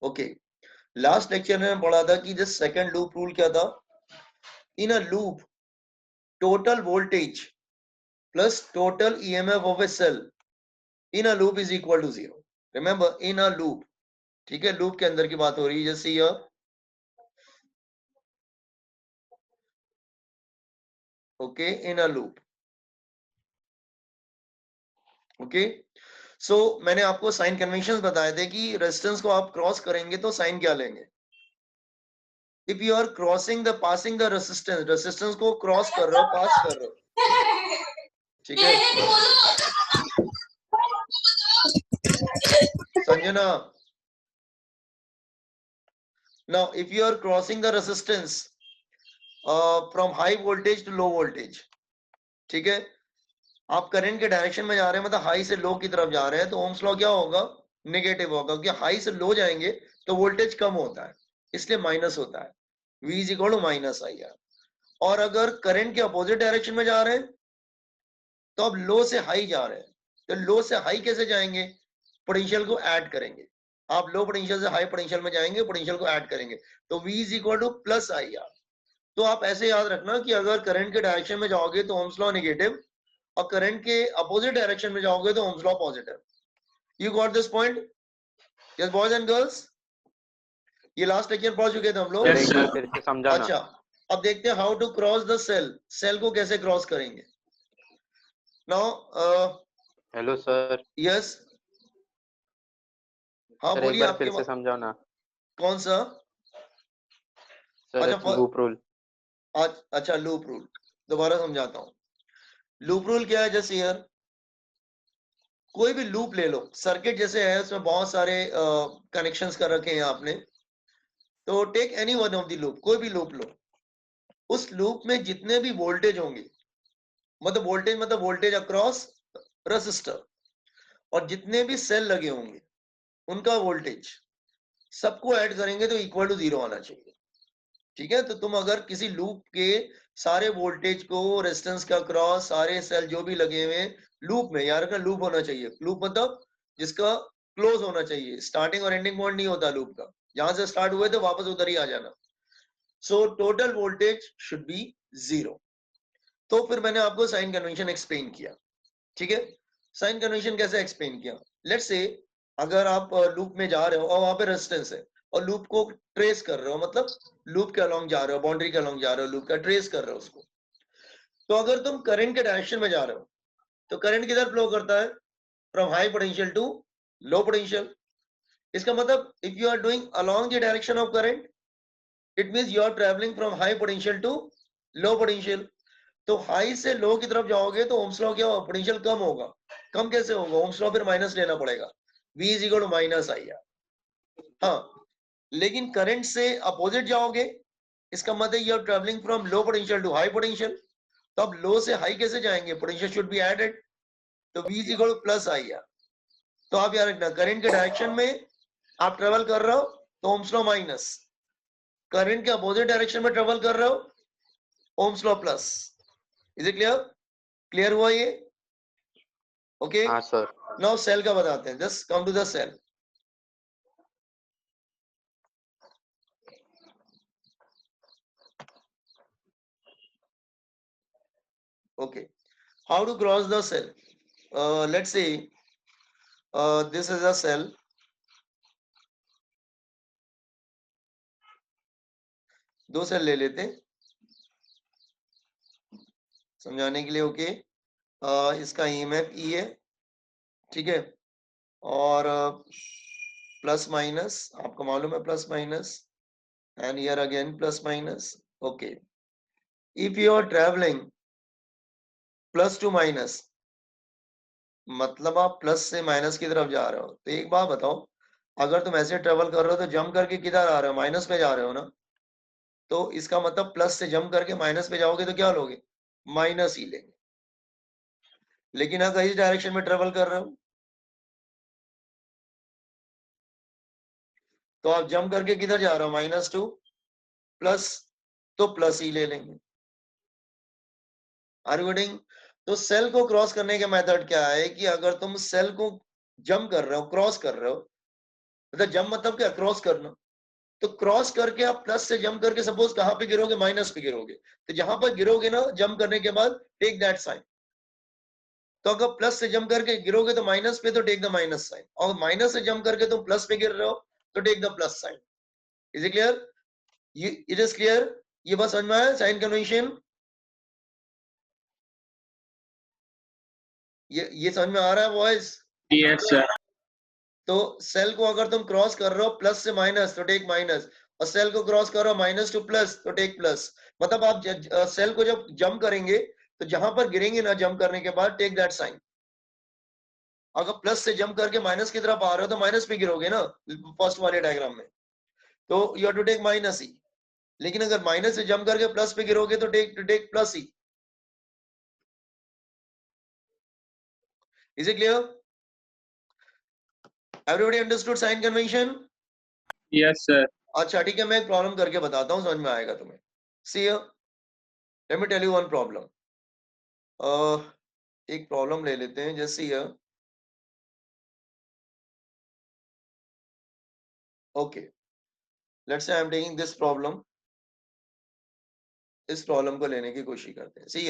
Okay, last lecture में पढ़ा था कि जस्ट सेकंड लूप रूल क्या था? In a loop total voltage plus total EMF of a cell in a loop is equal to 0। Remember, in a loop, ठीक है, loop के अंदर की बात हो रही है। जैसे ये okay, in a loop, okay. So मैंने आपको साइन कन्वेंशंस बताए थे कि रेजिस्टेंस को आप क्रॉस करेंगे तो साइन क्या लेंगे। If you are crossing the passing the resistance, resistance को क्रॉस कर रहे हो, पास कर रहे हो, ठीक है। Sanjana, now if you are crossing the resistance from high voltage to low voltage, ठीक है, आप करंट के डायरेक्शन में जा रहे हैं, मतलब हाई से लो की तरफ जा रहे हैं, तो ओम्स लॉ क्या होगा? नेगेटिव होगा, क्योंकि हाई से लो जाएंगे तो वोल्टेज कम होता है, इसलिए माइनस होता है। V is equal to minus I R. और अगर करंट के अपोजिट डायरेक्शन में जा रहे हैं तो अब लो से हाई जा रहे हैं, तो लो से हाई कैसे जाएंगे? पोटेंशियल को ऐड करेंगे। आप लो पोटेंशियल से हाई पोटेंशियल में जाएंगे, पोटेंशियल को ऐड करेंगे, तो V is equal to plus I R. तो आप ऐसे याद रखना कि अगर करंट के डायरेक्शन में जाओगे तो ओम्स लॉ नेगेटिव, और करंट के अपोजिट डायरेक्शन में जाओगे तो Ohm's law positive. You got this point? Yes boys and girls, ये लास्ट लेक्चर पढ़ चुके थे हम लोग। एक बार फिर से समझाना। अच्छा, अब देखते हैं how to cross the cell, cell को कैसे क्रॉस करेंगे। Now hello sir. यस, हाँ सर एक बोलिए, बार आपके फिर से समझाना। कौन सा? सर अच्छा लूप रूल। अच्छा, लूप रूल दोबारा समझाता हूँ। लूप रूल क्या है? जैसे यार कोई भी लूप ले लो, सर्किट जैसे है, उसमें बहुत सारे कनेक्शंस कर रखे हैं आपने, तो take any one of the loop, कोई भी लूप लो। उस लूप में जितने भी वोल्टेज होंगे, मतलब वोल्टेज अक्रॉस रेसिस्टर, और जितने भी सेल लगे होंगे उनका वोल्टेज, सबको ऐड करेंगे तो इक्वल टू 0 आना चाहिए, ठीक है। तो तुम अगर किसी लूप के सारे वोल्टेज को रेजिस्टेंस का क्रॉस, सारे सेल जो भी लगे हुए हैं लूप में, यार का लूप होना चाहिए, लूप मतलब जिसका क्लोज होना चाहिए, स्टार्टिंग और एंडिंग पॉइंट नहीं होता लूप का, जहां से स्टार्ट हुए तो वापस उधर ही आ जाना। So total voltage should be 0। तो फिर मैंने आपको साइन कन्वेंशन एक्सप्लेन किया, ठीक है। साइन कन्वेंशन कैसे एक्सप्लेन किया? लेट्स से अगर आप लूप में जा रहे हो और वहां पे रेजिस्टेंस है, और लूप को ट्रेस कर रहे हो, मतलब लूप के अलोंग जा रहे हो, बाउंड्री के अलोंग जा रहे हो, लूप का ट्रेस कर रहे हो उसको, तो अगर तुम करंट के डायरेक्शन में जा रहे हो तो करंट किधर फ्लो करता है? From high potential to low potential. इसका मतलब if you are doing along the direction of current, it means you are travelling from high potential to low potential. तो हाई से लो की तरफ जाओगे तो ओम्स लॉ क्या होगा? पोटेंशियल कम होगा। कम कैसे होगा? ओम्स लॉ फिर माइनस लेना पड़ेगा, V is equal to minus I R. हाँ, लेकिन करंट से अपोजिट जाओगे, इसका मतलब you are travelling from low potential to high potential. तो अब लो से हाई कैसे जाएंगे? पोटेंशियल शुड बी एडेड, तो V is equal to plus I R. तो आप याद रखना, करंट के डायरेक्शन में आप ट्रेवल कर रहे हो तो ओम्स लॉ माइनस, करंट के अपोजिट डायरेक्शन में ट्रेवल कर रहे हो Ohm's law plus. Is it clear? Clear हुआ ये? ओके, हाँ सर। नाउ सेल का बताते हैं। Just come to the cell. Okay, how to cross the cell? Let's say this is a cell. दो सेल ले लेते हैं समझाने के लिए। ओके, इसका ईएमएफ ई है, ठीक है, और प्लस माइनस आपको मालूम है, plus minus, and here again plus minus. Okay, if you are travelling plus to minus, मतलब आप प्लस से माइनस की तरफ जा रहे हो, तो एक बात बताओ, अगर तुम ऐसे ट्रेवल कर रहे हो तो जंप करके किधर आ रहे हो? माइनस पे जा रहे हो ना। तो इसका मतलब प्लस से जंप करके माइनस पे जाओगे तो क्या लोगे? माइनस ही लेंगे। लेकिन अगर इस डायरेक्शन में ट्रेवल कर रहे हो तो आप जंप करके किधर जा रहे हो? माइनस टू प्लस, तो प्लस ही ले लेंगे। Are you getting? तो सेल को क्रॉस करने का मेथड क्या है कि अगर तुम सेल को जंप कर रहे हो, क्रॉस कर रहे हो, मतलब जंप मतलब क्या, क्रॉस करना। तो क्रॉस करके आप प्लस से जंप करके सपोज कहां पे गिरोगे, माइनस पे गिरोगे। तो जहां पर गिरोगे ना जंप करने के बाद, टेक दैट साइन। तो अगर प्लस से जंप करके गिरोगे तो माइनस पे, तो टेक द माइनस साइन। और माइनस से जंप करके तुम प्लस पे गिर रहे हो तो take the plus sign. Is it clear? It is clear? ये बात समझ में आया साइन कन्वेंशन? ये समझ में आ रहा है बॉयज? Yes sir. तो सेल को अगर तुम क्रॉस कर रहे हो प्लस से माइनस तो टेक माइनस, और सेल को क्रॉस करो माइनस टू प्लस तो टेक प्लस। मतलब आप सेल को जब जंप करेंगे तो जहां पर गिरेंगे ना जंप करने के बाद, टेक दैट साइन। अगर प्लस से जंप करके माइनस की तरफ आ रहे हो तो माइनस पे गिरोगे ना फर्स्ट वाले डायग्राम में, तो you have to take minus ही। लेकिन अगर माइनस से जंप करके प्लस पे गिरोगे तो टेक प्लस ही। Is it clear? Everybody understood sign convention? Yes sir. अच्छा ठीक है, मैं एक प्रॉब्लम करके बताता हूँ, समझ में आएगा तुम्हें। See let me tell you one problem. एक प्रॉब्लम ले लेते हैं, जैसे ये। Okay, let's say I am taking this problem. इस प्रॉब्लम को लेने की कोशिश करते हैं। सी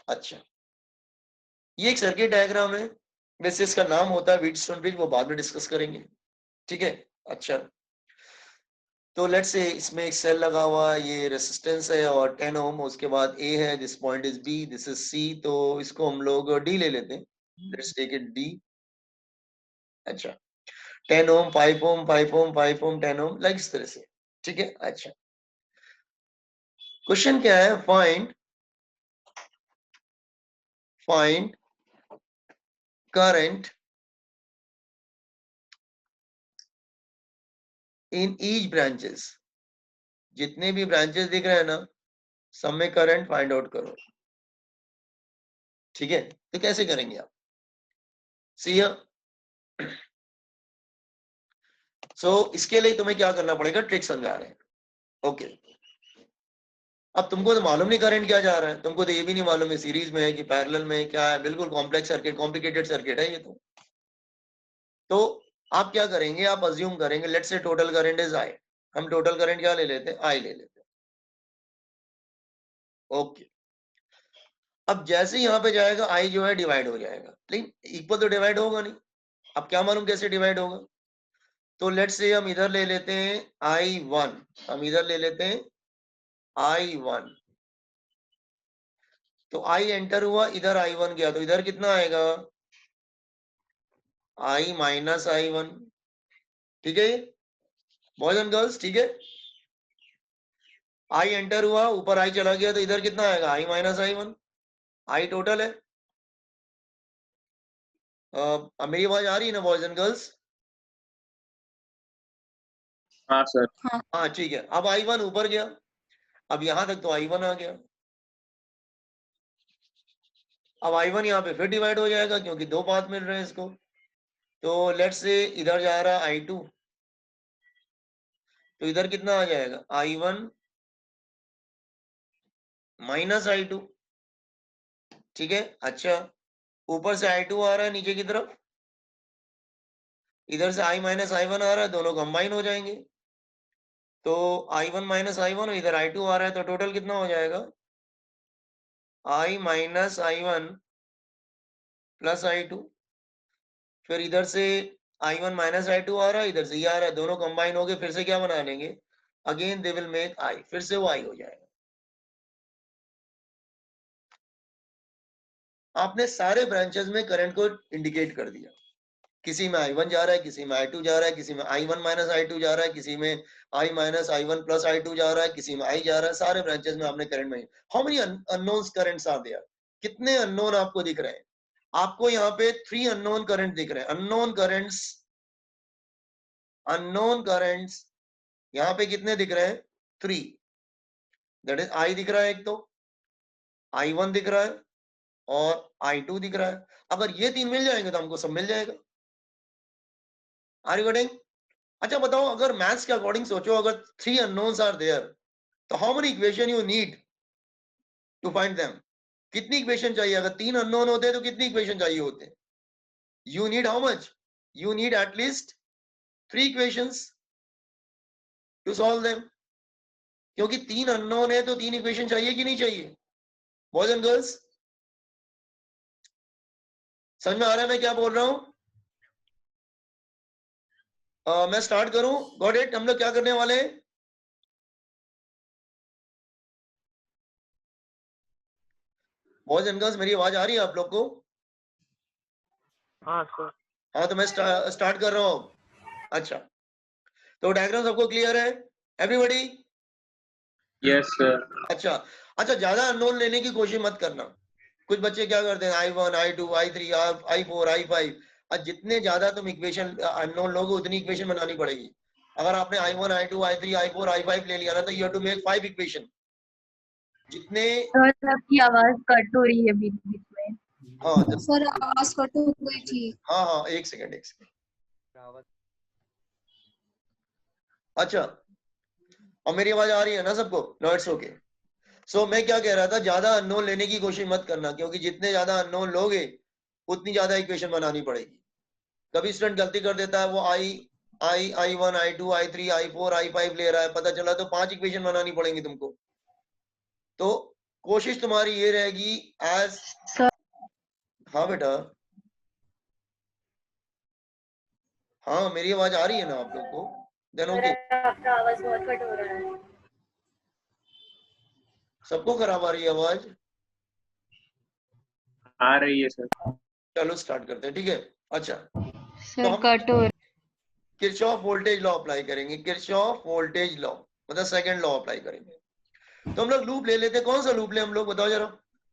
अच्छा, ये एक सर्किट डायग्राम है। वैसे इसका नाम होता है व्हीटस्टोन ब्रिज, वो बाद में डिस्कस करेंगे, ठीक है। अच्छा, तो लेट्स से इसमें एक सेल लगा हुआ है, ये रेसिस्टेंस है और 10 ओम, उसके बाद ए है, this point is B, this is C, तो इसको हम लोग डी ले लेते हैं। Let's take it D. अच्छा, 10 ओम, 5 ओम, 5 ओम, 5 ओम, 10 ओम, लाइक इस तरह से, ठीक है। अच्छा, क्वेश्चन क्या है? Find current in each branches. जितने भी ब्रांचेस दिख रहे हैं ना, सब में करंट फाइंड आउट करो, ठीक है। तो कैसे करेंगे आप? सी सो इसके लिए तुम्हें क्या करना पड़ेगा, ट्रिक समझा रहे हैं। ओके, अब तुमको तो मालूम नहीं करंट क्या जा रहा है, तुमको तो ये भी नहीं मालूम है सीरीज में है कि पैरेलल में है, क्या है, बिल्कुल कॉम्प्लेक्स सर्किट, कॉम्प्लिकेटेड सर्किट है ये तो आप क्या करेंगे, आप अज्यूम करेंगे let's say total current is I. हम टोटल करंट क्या ले लेते हैं, आई ले लेते हैं। ओके, अब जैसे यहाँ पे जाएगा आई जो है डिवाइड हो जाएगा, लेकिन इक्वल तो डिवाइड होगा नहीं। अब क्या मालूम कैसे डिवाइड होगा? तो लेट्स से हम इधर ले लेते हैं I1, हम इधर ले लेते हैं I1। तो I एंटर हुआ, इधर I1 गया, तो इधर कितना आएगा, I माइनस I1, ठीक है बॉयज एंड गर्ल्स, ठीक है। I एंटर हुआ, ऊपर I चला गया, तो इधर कितना आएगा, I minus I1। I total है। अब मेरी आवाज आ रही है ना बॉयज एंड गर्ल्स? हाँ सर। हाँ ठीक है, अब I1 ऊपर गया, अब यहां तक तो I1 आ गया। अब I1 यहाँ पे फिर डिवाइड हो जाएगा क्योंकि दो पाथ मिल रहे हैं इसको। तो लेट्स से इधर जा रहा है I2, तो इधर कितना आ जाएगा, I1 माइनस I2, ठीक है। अच्छा, ऊपर से I2 आ रहा है नीचे की तरफ, इधर से I माइनस I1 आ रहा है, दोनों कंबाइन हो जाएंगे। तो I1 माइनस I1 और इधर I2 आ रहा है, तो टोटल कितना हो जाएगा, I minus I1 plus I2। फिर इधर से I1 माइनस I2 आ रहा है, इधर से ये आ रहा है, दोनों कंबाइन हो गए, फिर से क्या बना लेंगे, again they will make I, फिर से वो I हो जाएगा। आपने सारे ब्रांचेस में करंट को इंडिकेट कर दिया, किसी में I1 जा रहा है, किसी में I2 जा रहा है, किसी में I1 माइनस I2 जा रहा है, किसी में I minus I1 plus I2 जा रहा है, किसी में I जा रहा है। सारे ब्रांचेस में आपने करंट में, how many unknowns currents are there, कितने अननोन आपको दिख रहे हैं? आपको यहाँ पे 3 अननोन करंट दिख रहे हैं। अननोन करंट्स यहाँ पे कितने दिख रहे हैं, 3। दैट इज I दिख रहा है एक, तो I1 दिख रहा है और I2 दिख रहा है। अगर ये 3 मिल जाएंगे तो हमको सब मिल जाएगा। Are you getting? अच्छा बताओ, अगर मैथ्स के अकॉर्डिंग सोचो, अगर 3 अननोन्स आर देयर, तो how many equation you need to find them? कितनी इक्वेशन चाहिए? अगर 3 अननोन होते तो कितनी इक्वेशन चाहिए होते? You need how much? you need at least 3 equations to solve them. क्योंकि 3 अननोन है तो 3 इक्वेशन चाहिए कि नहीं चाहिए? बॉयज एंड गर्ल्स, समझ में आ रहा है मैं क्या बोल रहा हूं? मैं स्टार्ट करूं? Got it? हम लोग क्या करने वाले हैं? बॉयज एंड गर्ल्स, मेरी आवाज आ रही है आप लोग को? हाँ सर। हाँ, तो मैं स्टार्ट कर रहा हूं. अच्छा, तो डायग्राम सबको क्लियर है? एवरीबॉडी? Yes, sir. अच्छा, ज्यादा अननोन लेने की कोशिश मत करना. कुछ बच्चे क्या करते हैं, I1, I2, I3, I4, I5. और जितने ज्यादा तुम इक्वेशन अननोन लोगे उतनी इक्वेशन बनानी पड़ेगी. अगर आपने I1, I2, I3, I4, I5 ले लिया ना तो you have to make 5 equation. जितने सर आपकी आवाज कट हो रही है बीच बीच में. हाँ सर आवाज कट हो गई थी. हाँ, एक सेकंड. अच्छा, और मेरी आवाज आ रही है ना सबको? No, it's okay. सो मैं क्या कह रहा था, ज्यादा अननोन लेने की कोशिश मत करना, क्योंकि जितने ज्यादा अननोन लोगे उतनी ज्यादा इक्वेशन बनानी पड़ेगी. कभी स्टूडेंट गलती कर देता है, वो I1, I2, I3, I4, I5 ले रहा है, पता चला तो 5 इक्वेशन बनानी पड़ेंगी तुमको. तो कोशिश तुम्हारी ये रहेगी एज. हाँ बेटा, हाँ मेरी आवाज आ रही है ना आप लोग को? Then okay. आपका आवाज बहुत कट हो रहा है. सबको खराब आ रही है आवाज? आ रही है सर. चलो स्टार्ट करते हैं, ठीक है? अच्छा, सर हम कट हो रहा है. किरचॉफ वोल्टेज लॉ अप्लाई करेंगे. किरचॉफ वोल्टेज लॉ मतलब सेकंड लॉ अप्लाई करेंगे. तो हम लोग लूप ले लेते हैं. कौन सा लूप ले हम लोग, बताओ जरा,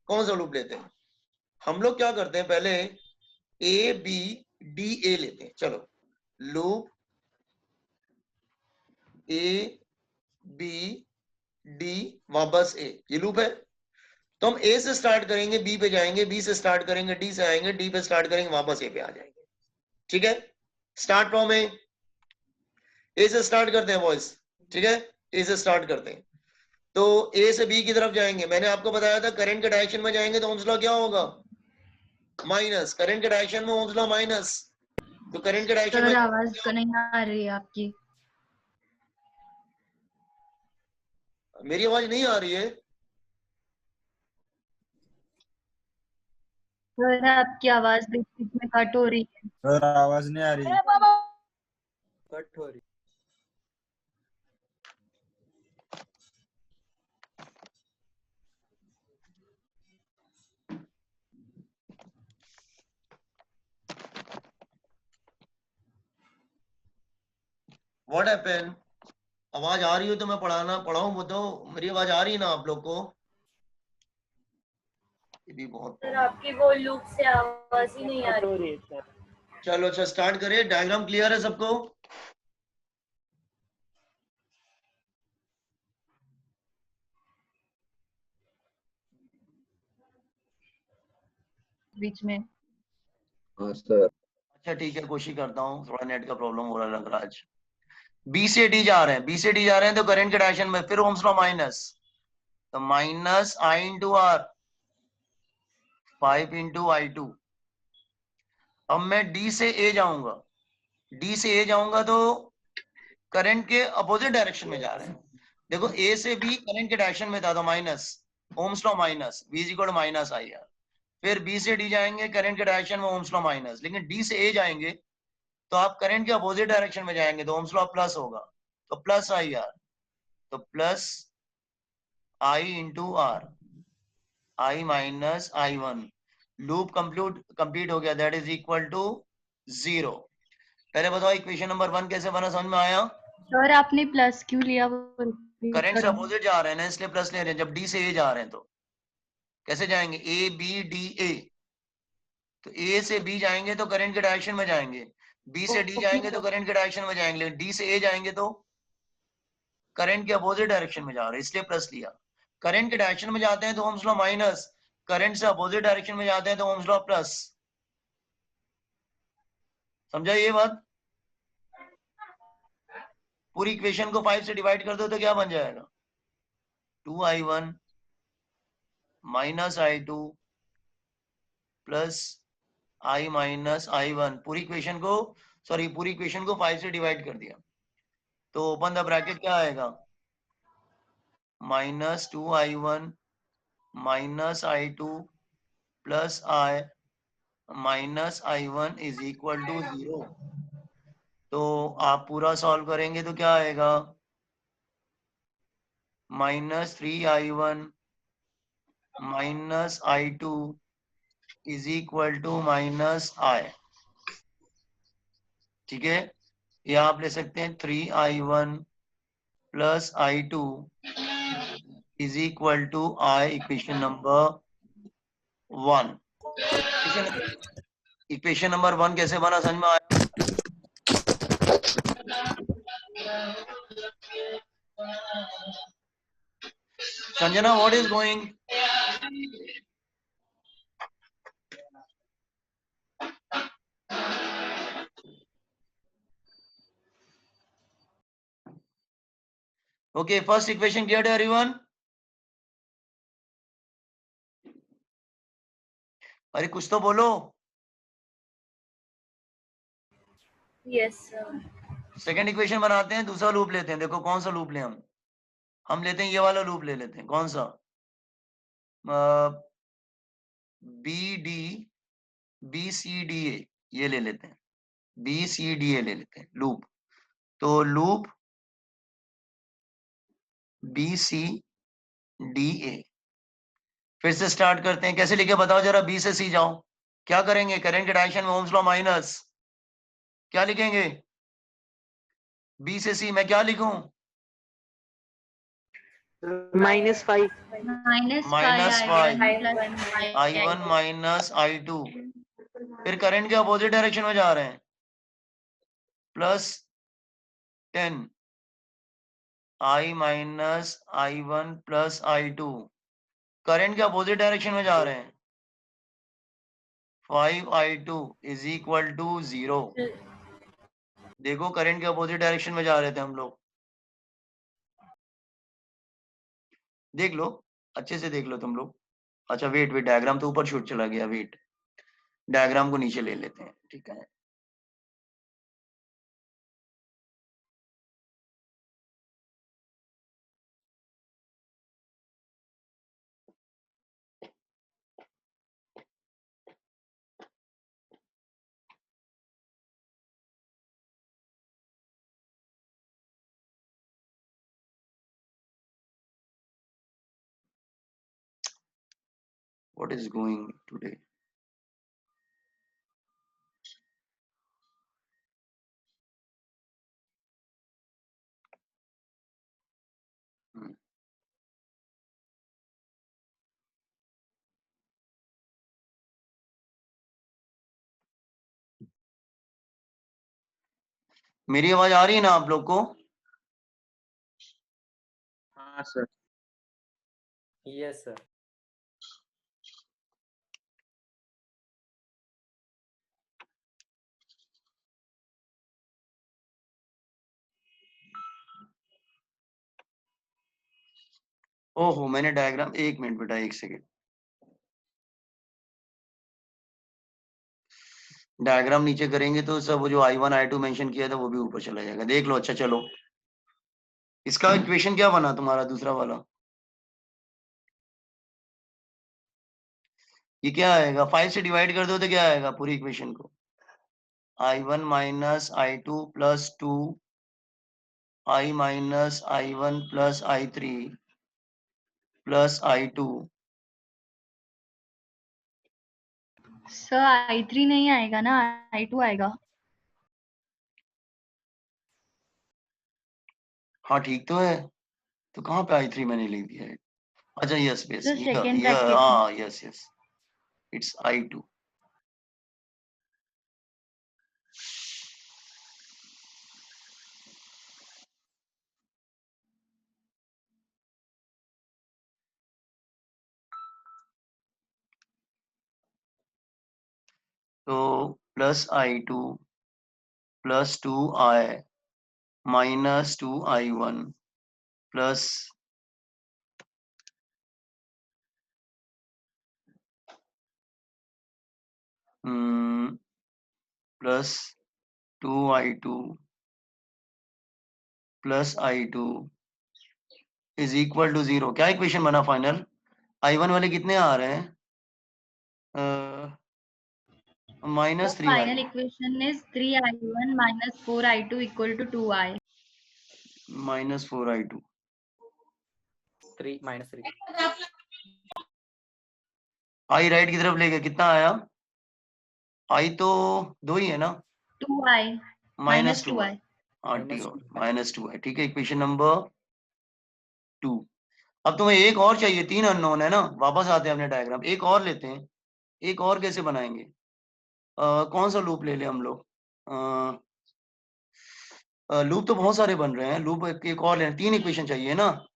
कौन सा लूप लेते हैं? हम लोग क्या करते हैं, पहले ए बी डी ए लेते हैं. चलो, लूप ए बी डी वापस ए, ये लूप है. तो हम ए से स्टार्ट करेंगे, बी पे जाएंगे, बी से स्टार्ट करेंगे, डी से आएंगे, डी पे स्टार्ट करेंगे, वापस ए पे आ जाएंगे. ठीक है? स्टार्ट फ्रॉम ए से स्टार्ट करते हैं बॉयज. ठीक है, ए से स्टार्ट करते हैं. तो ए से बी की तरफ जाएंगे. मैंने आपको बताया था करंट के डायरेक्शन में जाएंगे तो ओम्स लॉ क्या होगा? माइनस. करंट के डायरेक्शन में ओम्स लॉ माइनस. तो करंट के डायरेक्शन सर में आवाज तो नहीं आ रही है आपकी. मेरी आवाज नहीं आ रही है? सर आपकी आवाज बीच बीच में कट हो रही है. सर आवाज नहीं आ रही. कट हो रही. What happened? आवाज आ रही हो तो मैं पढ़ाऊं वो तो. मेरी आवाज आ रही है ना आप लोग को? ये भी बहुत. सर आपकी वो लूप से आवाज ही नहीं आ रही है. चलो अच्छा, स्टार्ट करें. डायग्राम क्लियर है सबको? बीच में. हाँ सर. अच्छा ठीक है, कोशिश करता हूँ. थोड़ा नेट का प्रॉब्लम हो रहा है लग रहा है आज. बी से डी जा रहे हैं, बी से डी जा रहे हैं तो करंट के डायरेक्शन में फिर ओम्स लॉ माइनस. तो minus I into R, 5 into I2. अब मैं डी से ए जाऊंगा. डी से ए जाऊंगा तो करंट के अपोजिट डायरेक्शन में जा रहे हैं. देखो, ए से बी करंट के डायरेक्शन में था तो minus, Ohm's law minus, V equal to minus I R. फिर बी से डी जाएंगे, करंट के डायरेक्शन में ओम्स लॉ माइनस. लेकिन डी से ए जाएंगे तो आप करंट के अपोजिट डायरेक्शन में जाएंगे तो ओम्स लॉ प्लस होगा. तो प्लस आई आर, तो plus I into R, I minus I1. Loop complete हो गया. That is equal to 0. पहले बताओ इक्वेशन नंबर 1 कैसे बना, समझ में आया? सर आपने प्लस क्यों लिया? करंट से अपोजिट जा रहे हैं ना, इसलिए प्लस ले रहे हैं. जब डी से ए जा रहे हैं तो कैसे जाएंगे? A B D A. तो ए से बी जाएंगे तो करंट के डायरेक्शन में जाएंगे, बी से डी जाएंगे तो करंट के डायरेक्शन में जाएंगे, लेकिन डी से ए जाएंगे तो करंट के अपोजिट डायरेक्शन में जा रहे हैं, इसलिए प्लस लिया. करंट के डायरेक्शन में जाते हैं तो ओम्स लॉ माइनस, करंट से अपोजिट डायरेक्शन में जाते हैं तो ओम्स लॉ प्लस. समझा ये बात? पूरी इक्वेशन को 5 से डिवाइड कर दो तो क्या बन जाएगा? 2I1 minus I2 plus I minus I1. पूरी इक्वेशन को सॉरी पूरी इक्वेशन को 5 से डिवाइड कर दिया, तो ओपन द ब्रैकेट क्या आएगा, -2i1 -i2 plus i -i1 is equal to 0। तो आप पूरा सॉल्व करेंगे तो क्या आएगा, -3i1 -i2 is equal to -i। ठीक है, या आप ले सकते हैं 3i1 plus i2 is equal to i, equation number 1। Equation number 1 कैसे बना समझ में आया? Sanjana, what is going? Okay, first equation clear है एवरीवन? अरे कुछ तो बोलो। Yes, sir. सेकंड इक्वेशन बनाते हैं, दूसरा लूप लेते हैं। देखो कौन सा लूप लें हम लेते हैं ये वाला लूप ले लेते हैं। कौन सा? BCDA ये ले लेते हैं, BCDA ले लेते हैं लूप। तो लूप BCDA फिर से स्टार्ट करते हैं। कैसे लिखे बताओ जरा, B से C जाओ। क्या करेंगे? करंट के डायरेक्शन में ओम्स लॉ माइनस क्या लिखेंगे? B से C में क्या लिखूं? -5 -5 I1 माइनस I2। फिर करंट के अपोजिट डायरेक्शन में जा रहे हैं, +10 I minus I1 plus I2। Current के अपोजिट डायरेक्शन में जा रहे हैं, 5I2 इज इक्वल टू 0। देखो करंट के अपोजिट डायरेक्शन में जा रहे थे हम लोग, देख लो अच्छे से देख लो तुम लोग। अच्छा वेट वेट, डायग्राम तो ऊपर छूट चला गया, वेट डायग्राम को नीचे ले लेते हैं। ठीक है, व्हाट इज गोइंग टुडे? मेरी आवाज आ रही है ना आप लोग को? हाँ सर। Yes, sir. ओहो मैंने डायग्राम, एक मिनट बेटा, एक सेकेंड। डायग्राम नीचे करेंगे तो सब जो I1 I2 मेंशन किया था वो भी ऊपर चला जाएगा, देख लो। अच्छा चलो, इसका इक्वेशन क्या बना तुम्हारा दूसरा वाला? ये क्या आएगा? 5 से डिवाइड कर दो तो क्या आएगा पूरी इक्वेशन को? I1 minus I2 plus 2 I minus I1 plus I3 plus I2। Sir I3 नहीं आएगा ना, I2 आएगा। हाँ ठीक तो है, तो कहाँ पे I3 मैंने लिख दिया है? अच्छा यस यस, सर सेकेंड ये ब्रैकेट हाँ यस यस, इट्स I2। तो plus I2 plus 2I minus 2I1 plus plus 2i2 plus i2 is equal to 0। क्या इक्वेशन बना फाइनल? i1 वाले कितने आ रहे हैं? The -3i1 final equation is 3i1 minus 4i2 equal to 2i. -4i2 3 -3 i right की तरफ ले गए, कितना आया? i तो 2 ही है ना, 2i minus 2i. हाँ Minus -2 है, ठीक है। Equation number 2। अब तुम्हें एक और चाहिए, 3 अननोन है ना। वापस आते हैं अपने डायग्राम, एक और लेते हैं। एक और कैसे बनाएंगे? कौन सा लूप ले ले हम लोग? लूप तो बहुत सारे बन रहे हैं, लूप एक और ले, 3 इक्वेशन चाहिए ना।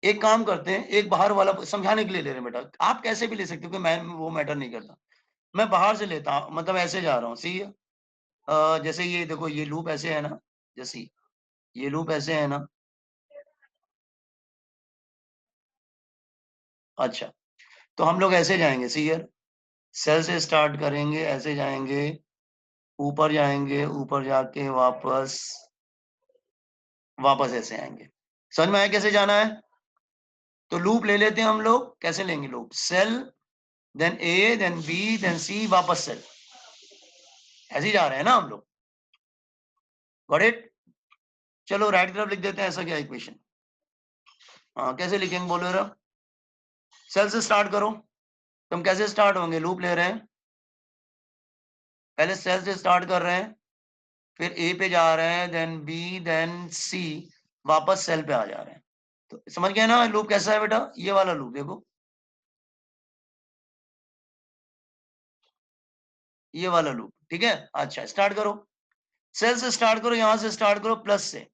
एक काम करते हैं, एक बाहर वाला समझाने के लिए ले रहे हैं बेटा, आप कैसे भी ले सकते हो कि मैं वो मैटर नहीं करता। मैं बाहर से लेता हूं, मतलब ऐसे जा रहा हूँ, सी जैसे ये देखो, ये लूप ऐसे है ना, जैसे ये लूप ऐसे है ना। अच्छा, तो हम लोग ऐसे जाएंगे, सी सेल से स्टार्ट करेंगे, ऐसे जाएंगे, ऊपर जाएंगे, ऊपर जाके वापस ऐसे आएंगे। समझ में आया कैसे जाना है? तो लूप ले लेते हैं हम लोग। कैसे लेंगे लूप? सेल, देन ए, देन बी, देन सी, वापस सेल। ऐसे ही जा रहे हैं ना हम लोग। Got it? चलो राइट की तरफ लिख देते हैं। ऐसा क्या इक्वेशन? हाँ, कैसे लिखेंगे बोलो जरा। सेल से स्टार्ट करो। तुम कैसे स्टार्ट होंगे? लूप ले रहे हैं, पहले सेल से स्टार्ट कर रहे हैं, फिर ए पे जा रहे हैं, देन बी, देन सी, वापस सेल पे आ जा रहे हैं। तो समझ गए ना लूप कैसा है बेटा? ये वाला लूप देखो, ये वाला लूप, ठीक है। अच्छा, स्टार्ट करो, सेल से स्टार्ट करो, यहां से स्टार्ट करो प्लस से।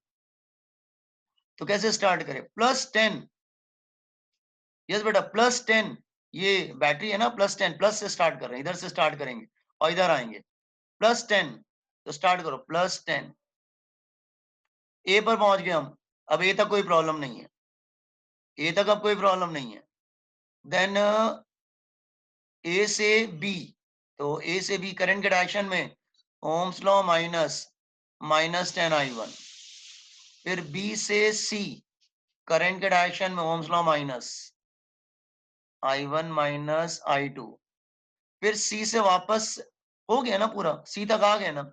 तो कैसे स्टार्ट करें? +10। यस बेटा, +10। ये बैटरी है ना, +10, प्लस से स्टार्ट कर रहे हैं, इधर से स्टार्ट करेंगे और इधर आएंगे, +10। तो स्टार्ट करो +10। ए पर पहुंच गए हम। अब ए तक कोई प्रॉब्लम नहीं है, ए तक अब कोई प्रॉब्लम नहीं है। देन ए से बी, तो ए से बी करंट के डायरेक्शन में ओम्स लॉ -10i1। फिर बी से सी करंट के डायरेक्शन में ओम्स लॉ -i1 -i2। फिर सी से वापस हो गया ना, पूरा सी तक आ गया ना,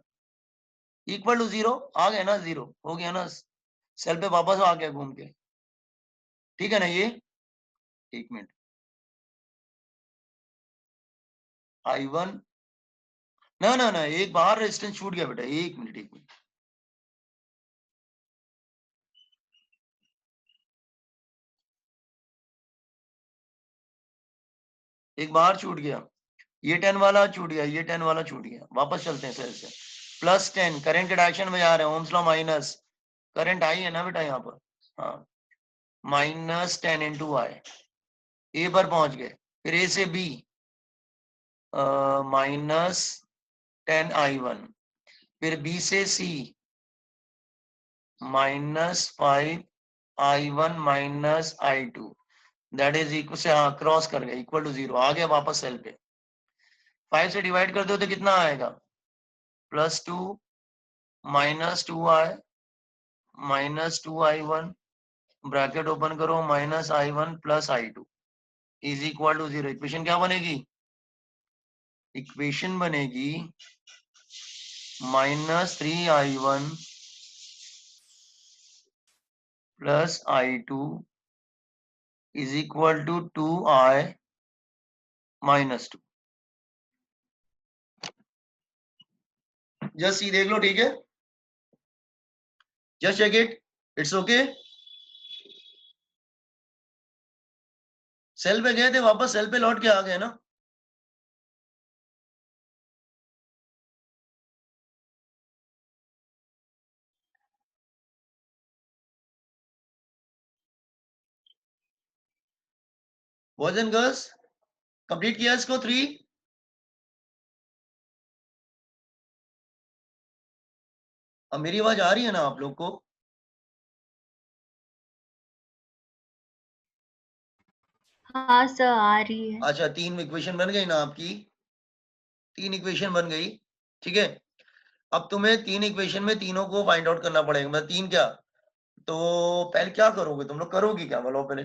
इक्वल टू 0 आ गया ना, 0 हो गया ना, सेल पे वापस आ गया घूम के, ठीक है ना। ये एक मिनट, i1 ना ना ना, एक बाहर रेजिस्टेंस छूट गया बेटा, एक मिनट एक मिनट। एक बाहर छूट गया, ये 10 वाला छूट गया, ये 10 वाला छूट गया। वापस चलते हैं सेल से, +10 करंट के डायरेक्शन में जा रहे हैं, ohms law minus, current I है ना बेटा यहाँ पर, हाँ, -10 इंटू आई। ए पर पहुंच गए, फिर ए से बी -10i1, फिर बी से सी -5i1 -i2, that is equal से, हाँ क्रॉस कर गया, इक्वल टू 0 आ गया वापस सेल पे। 5 से डिवाइड कर दो तो कितना आएगा? +2 -2i -2i1, ब्रैकेट ओपन करो, -i1 + i2 is equal to 0। Equation क्या बनेगी? इक्वेशन बनेगी -3i1 + i2 is equal to 2i -2। Just see देख लो, ठीक है, just check it, it's okay. Cell पे गए थे, वापस सेल पे लौट के आ गए ना। बॉयज एंड गर्ल्स, कंप्लीट किया इसको 3। अब मेरी आवाज आ रही है ना आप लोग को? हाँ सर, आ रही है। अच्छा, 3 इक्वेशन बन गई ना आपकी, 3 इक्वेशन बन गई, ठीक है। अब तुम्हें 3 इक्वेशन में तीनों को फाइंड आउट करना पड़ेगा। मतलब 3 क्या, तो पहले क्या करोगे तुम लोग, करोगे क्या बोलो, पहले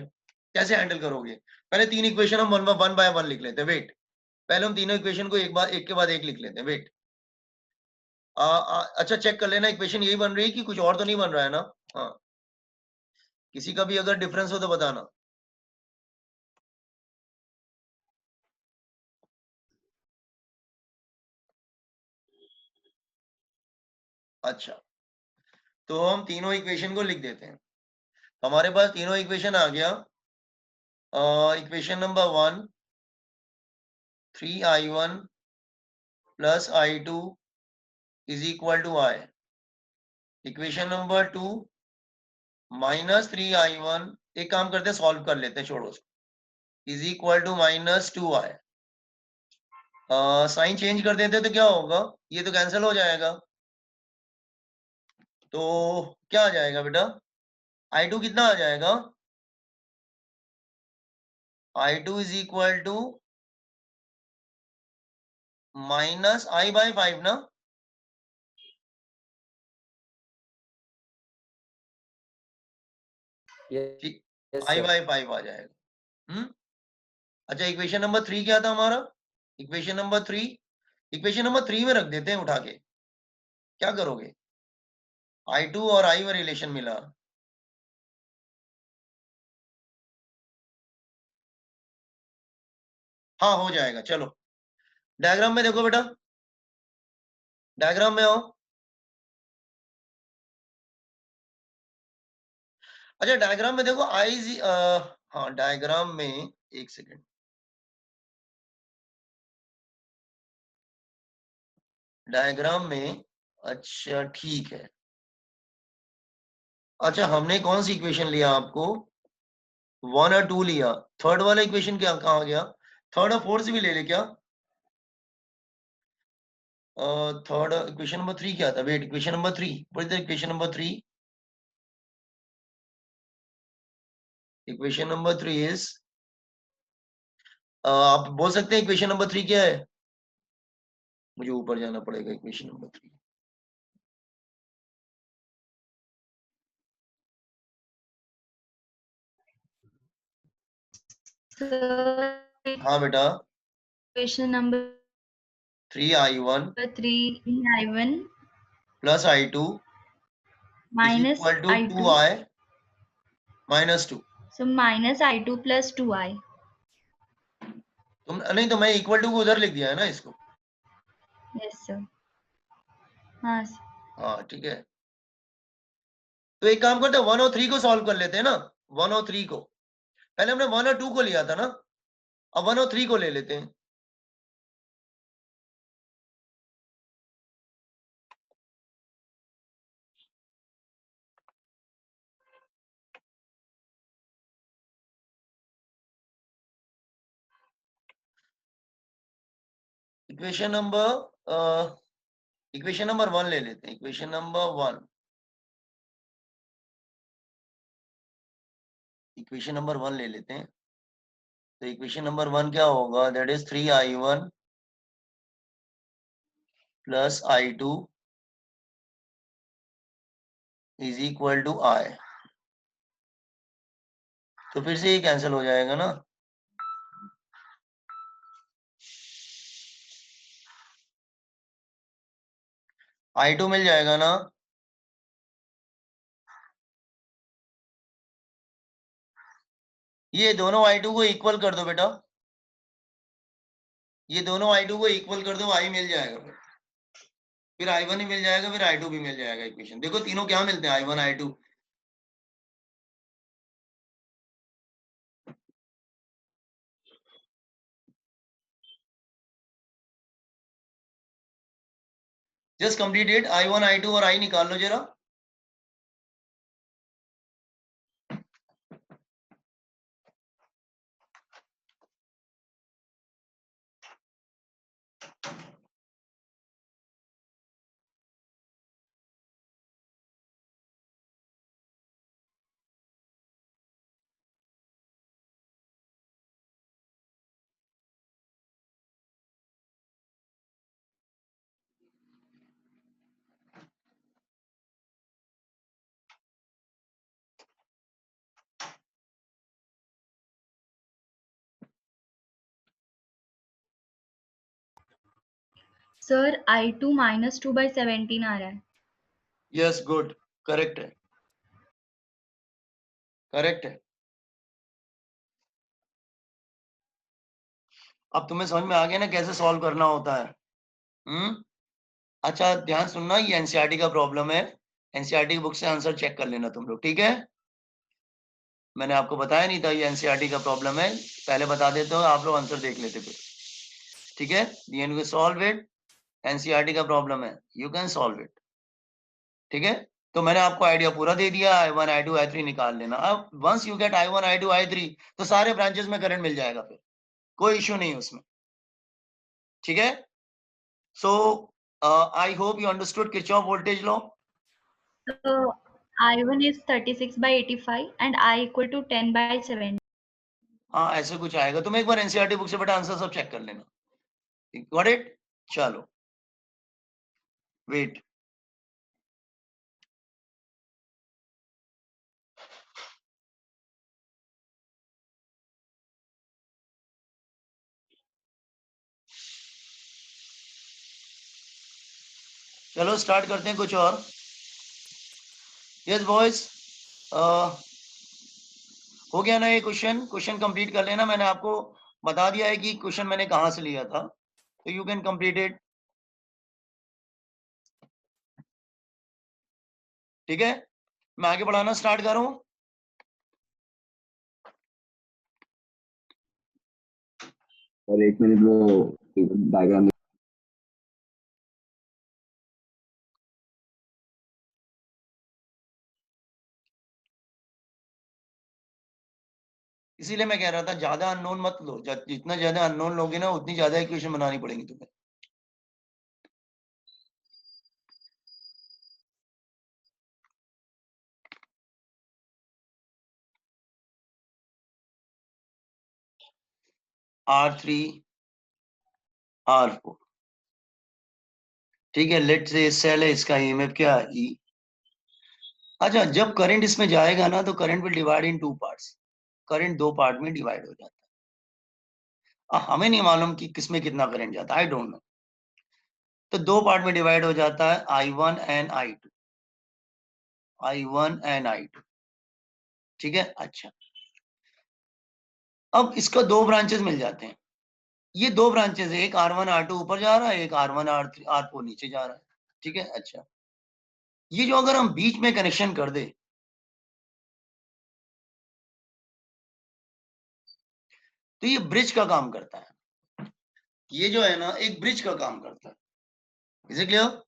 कैसे हैंडल करोगे? पहले 3 इक्वेशन हम वन बाय वन लिख लेते हैं। वेट, पहले हम तीनों इक्वेशन को एक के बाद एक लिख लेते हैं। वेट, अच्छा चेक कर लेना इक्वेशन यही बन रही है कि कुछ और तो नहीं बन रहा है ना? हाँ, किसी का भी अगर डिफरेंस हो तो बताना। अच्छा, तो हम तीनों इक्वेशन को लिख देते हैं। हमारे पास तीनों इक्वेशन आ गया। Equation number 1, 3i1 plus i2 is equal to i। Equation number 2, -3i1, एक काम करते हैं सॉल्व कर लेते हैं, छोड़ो उसको, is equal to -2i। Sign change कर देते तो क्या होगा, ये तो कैंसिल हो जाएगा। तो क्या आ जाएगा बेटा, i2 कितना आ जाएगा, i2 is equal to -i/5 ना? ठीक, yes sir. i/5 आ जाएगा। अच्छा, इक्वेशन नंबर 3 क्या था हमारा? इक्वेशन नंबर 3, इक्वेशन नंबर 3 में रख देते हैं उठा के। क्या करोगे, i2 और i में रिलेशन मिला। हाँ हो जाएगा। चलो डायग्राम में देखो बेटा, डायग्राम में आओ। अच्छा डायग्राम में देखो, हाँ डायग्राम में, एक सेकेंड, डायग्राम में, अच्छा ठीक है। अच्छा हमने कौन सी इक्वेशन लिया आपको, 1 और 2 लिया, थर्ड वाला इक्वेशन क्या कहाँ गया? थर्ड और फोर्थ भी ले ले क्या? थर्ड इक्वेशन नंबर 3 क्या था? Wait, equation number 3, equation number 3, equation number 3 is, आप बोल सकते हैं इक्वेशन नंबर 3 क्या है? मुझे ऊपर जाना पड़ेगा। इक्वेशन नंबर 3, हाँ बेटा, Equation number 3i1 3 I1 plus i2 is minus equal to I2. 2i minus 2। So minus I2 plus 2I. तुम नहीं, तो मैं इक्वल टू को उधर लिख दिया है ना इसको। Yes sir. हाँ sir. हाँ ठीक है, तो एक काम करते हैं 1 और 3 को सॉल्व कर लेते हैं ना। 1 और 3 को, पहले हमने 1 और 2 को लिया था ना, अब 1 और 3 को ले लेते हैं। इक्वेशन नंबर 1 ले लेते हैं। इक्वेशन नंबर 1, इक्वेशन नंबर 1 ले लेते हैं। तो इक्वेशन नंबर 1 क्या होगा, that is 3i1 plus i2 is equal to i। तो फिर से ये कैंसिल हो जाएगा ना। i2 मिल जाएगा ना, ये दोनों i2 को इक्वल कर दो बेटा, ये दोनों i2 को इक्वल कर दो, i मिल जाएगा, फिर i1 ही मिल जाएगा, फिर i2 भी मिल जाएगा। इक्वेशन देखो तीनों क्या मिलते हैं, i1 i2। Just completed, i1 i2 और i निकाल लो जरा। सर I2 -2/17 आ रहा है. यस गुड, करेक्ट है, करेक्ट है. अब तुम्हें समझ में आ गया ना कैसे सॉल्व करना होता है. अच्छा ध्यान सुनना, ये एनसीईआरटी का प्रॉब्लम है. एनसीईआरटी की बुक से आंसर चेक कर लेना तुम लोग, ठीक है. मैंने आपको बताया नहीं था ये एनसीईआरटी का प्रॉब्लम है, पहले बता देते हो, आप लोग आंसर देख लेते फिर, ठीक है. You can solve it. NCERT का प्रॉब्लम है, यू कैन सॉल्व इट, ठीक है. तो मैंने आपको आइडिया पूरा दे दिया. I1 I2 I3 निकाल लेना. अब once you get I1 I2 I3 तो सारे ब्रांचेस में करंट मिल जाएगा, फिर कोई इश्यू नहीं उसमें, ठीक है. So I hope you understood Kirchhoff voltage law. So I1 is 36/85 and I equal to 10/7. हाँ ऐसे कुछ आएगा. तुम एक बार एनसीईआरटी बुक से बेटा आंसर सब चेक कर लेना. Got it. चलो वेट. चलो स्टार्ट करते हैं कुछ और. यस बॉयज, हो गया ना ये क्वेश्चन कंप्लीट कर लेना. मैंने आपको बता दिया है कि क्वेश्चन मैंने कहां से लिया था, तो यू कैन कंप्लीट इट, ठीक है. मैं आगे बढ़ाना स्टार्ट करूं. और 1 मिनट वो डायग्राम. इसीलिए मैं कह रहा था ज्यादा अननोन मत लो. जितना ज्यादा अननोन लोगे ना उतनी ज्यादा इक्वेशन बनानी पड़ेगी तुम्हें. R3 R4, ठीक है. लेट से सेल है, इसका ईएमएफ क्या E. अच्छा जब करंट इसमें जाएगा ना तो current will divide in 2 parts. Current 2 part में डिवाइड हो जाता है. हमें नहीं मालूम कि किसमें कितना करंट जाता है, आई डोंट नो. तो 2 पार्ट में डिवाइड हो जाता है, I1 and I2. I1 and I2, ठीक है. अच्छा अब इसका 2 ब्रांचेस मिल जाते हैं. ये 2 ब्रांचेस है, एक R1 R2 ऊपर जा रहा है, एक R1 R3 R4 नीचे जा रहा है, ठीक है. अच्छा ये जो अगर हम बीच में कनेक्शन कर दे तो ये ब्रिज का काम करता है. ये जो है ना एक ब्रिज का काम करता है. Is it clear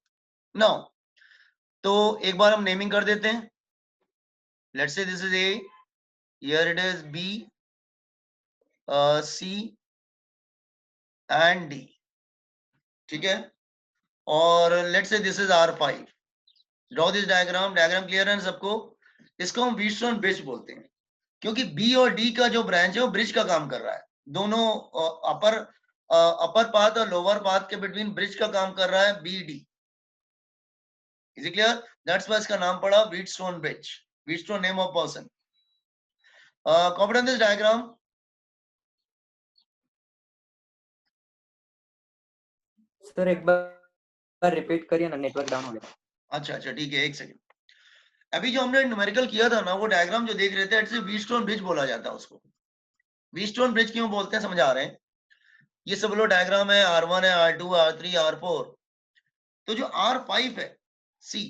now. तो एक बार हम नेमिंग कर देते हैं. Let's say this is A, here it is B, C and D, ठीक है. और let's say this is R5. Draw this diagram. Diagram clear है सबको. इसको हम व्हीटस्टोन ब्रिज बोलते हैं क्योंकि B और D का जो ब्रांच है वो ब्रिज का काम कर रहा है. दोनों अपर पाथ और लोअर पाथ के बिटवीन ब्रिज का काम कर रहा है BD. Is it clear. That's why इसका नाम पड़ा Wheatstone bridge. Wheatstone name of person. Copy on this diagram. Sir एक बार रिपीट करिए ना, नेटवर्क डाउन हो गया. अच्छा अच्छा ठीक है, एक सेकंड. अभी जो हमने न्यूमेरिकल किया था ना वो डायग्राम जो देख रहे थे इट्स व्हीटस्टोन ब्रिज बोला जाता है उसको. व्हीटस्टोन ब्रिज क्यों बोलते हैं समझा रहे हैं. ये सब लोग डायग्राम है, R1 है, R2 R3 R4. तो जो R5 है C,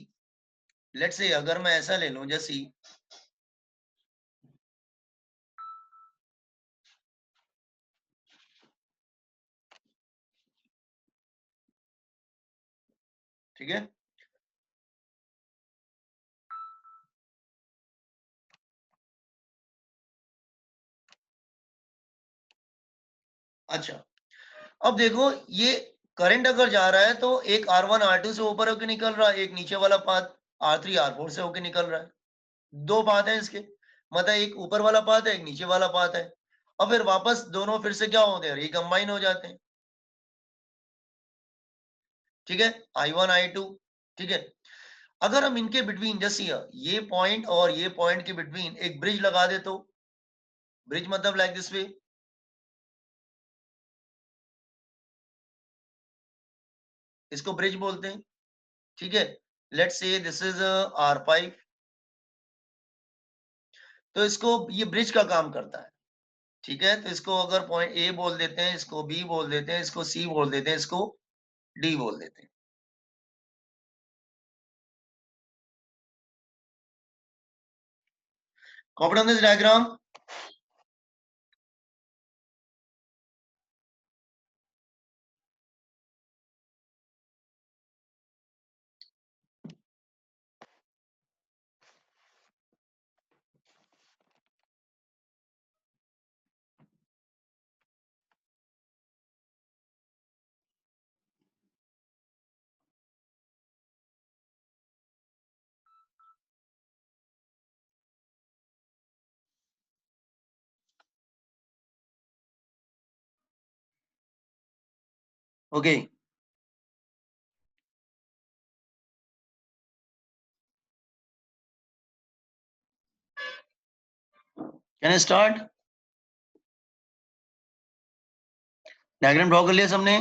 लेट्स से अगर मैं ऐसा ले लूं जैसे C, ठीक है. अच्छा अब देखो ये करंट अगर जा रहा है तो एक R1 R2 से ऊपर होकर निकल रहा है, एक नीचे वाला पाथ R3 R4 से होकर निकल रहा है. 2 पाथ है इसके, मतलब एक ऊपर वाला पाथ है, एक नीचे वाला पाथ है. और फिर वापस दोनों फिर से क्या होते हैं, रिकंबाइन हो जाते हैं, ठीक है. I1 I2, ठीक है. अगर हम इनके बिटवीन जैसे ये पॉइंट और ये पॉइंट के बिटवीन एक ब्रिज लगा दे तो ब्रिज मतलब लाइक दिस वे. इसको ब्रिज बोलते हैं, ठीक है। Let's say this is R5, तो इसको ये ब्रिज का काम करता है, ठीक है। तो इसको अगर पॉइंट ए बोल देते हैं, इसको बी बोल देते हैं, इसको सी बोल देते हैं, इसको डी बोल देते हैं। Copy on this diagram. Okay. Can I start? Diagram draw कर लिया सबने?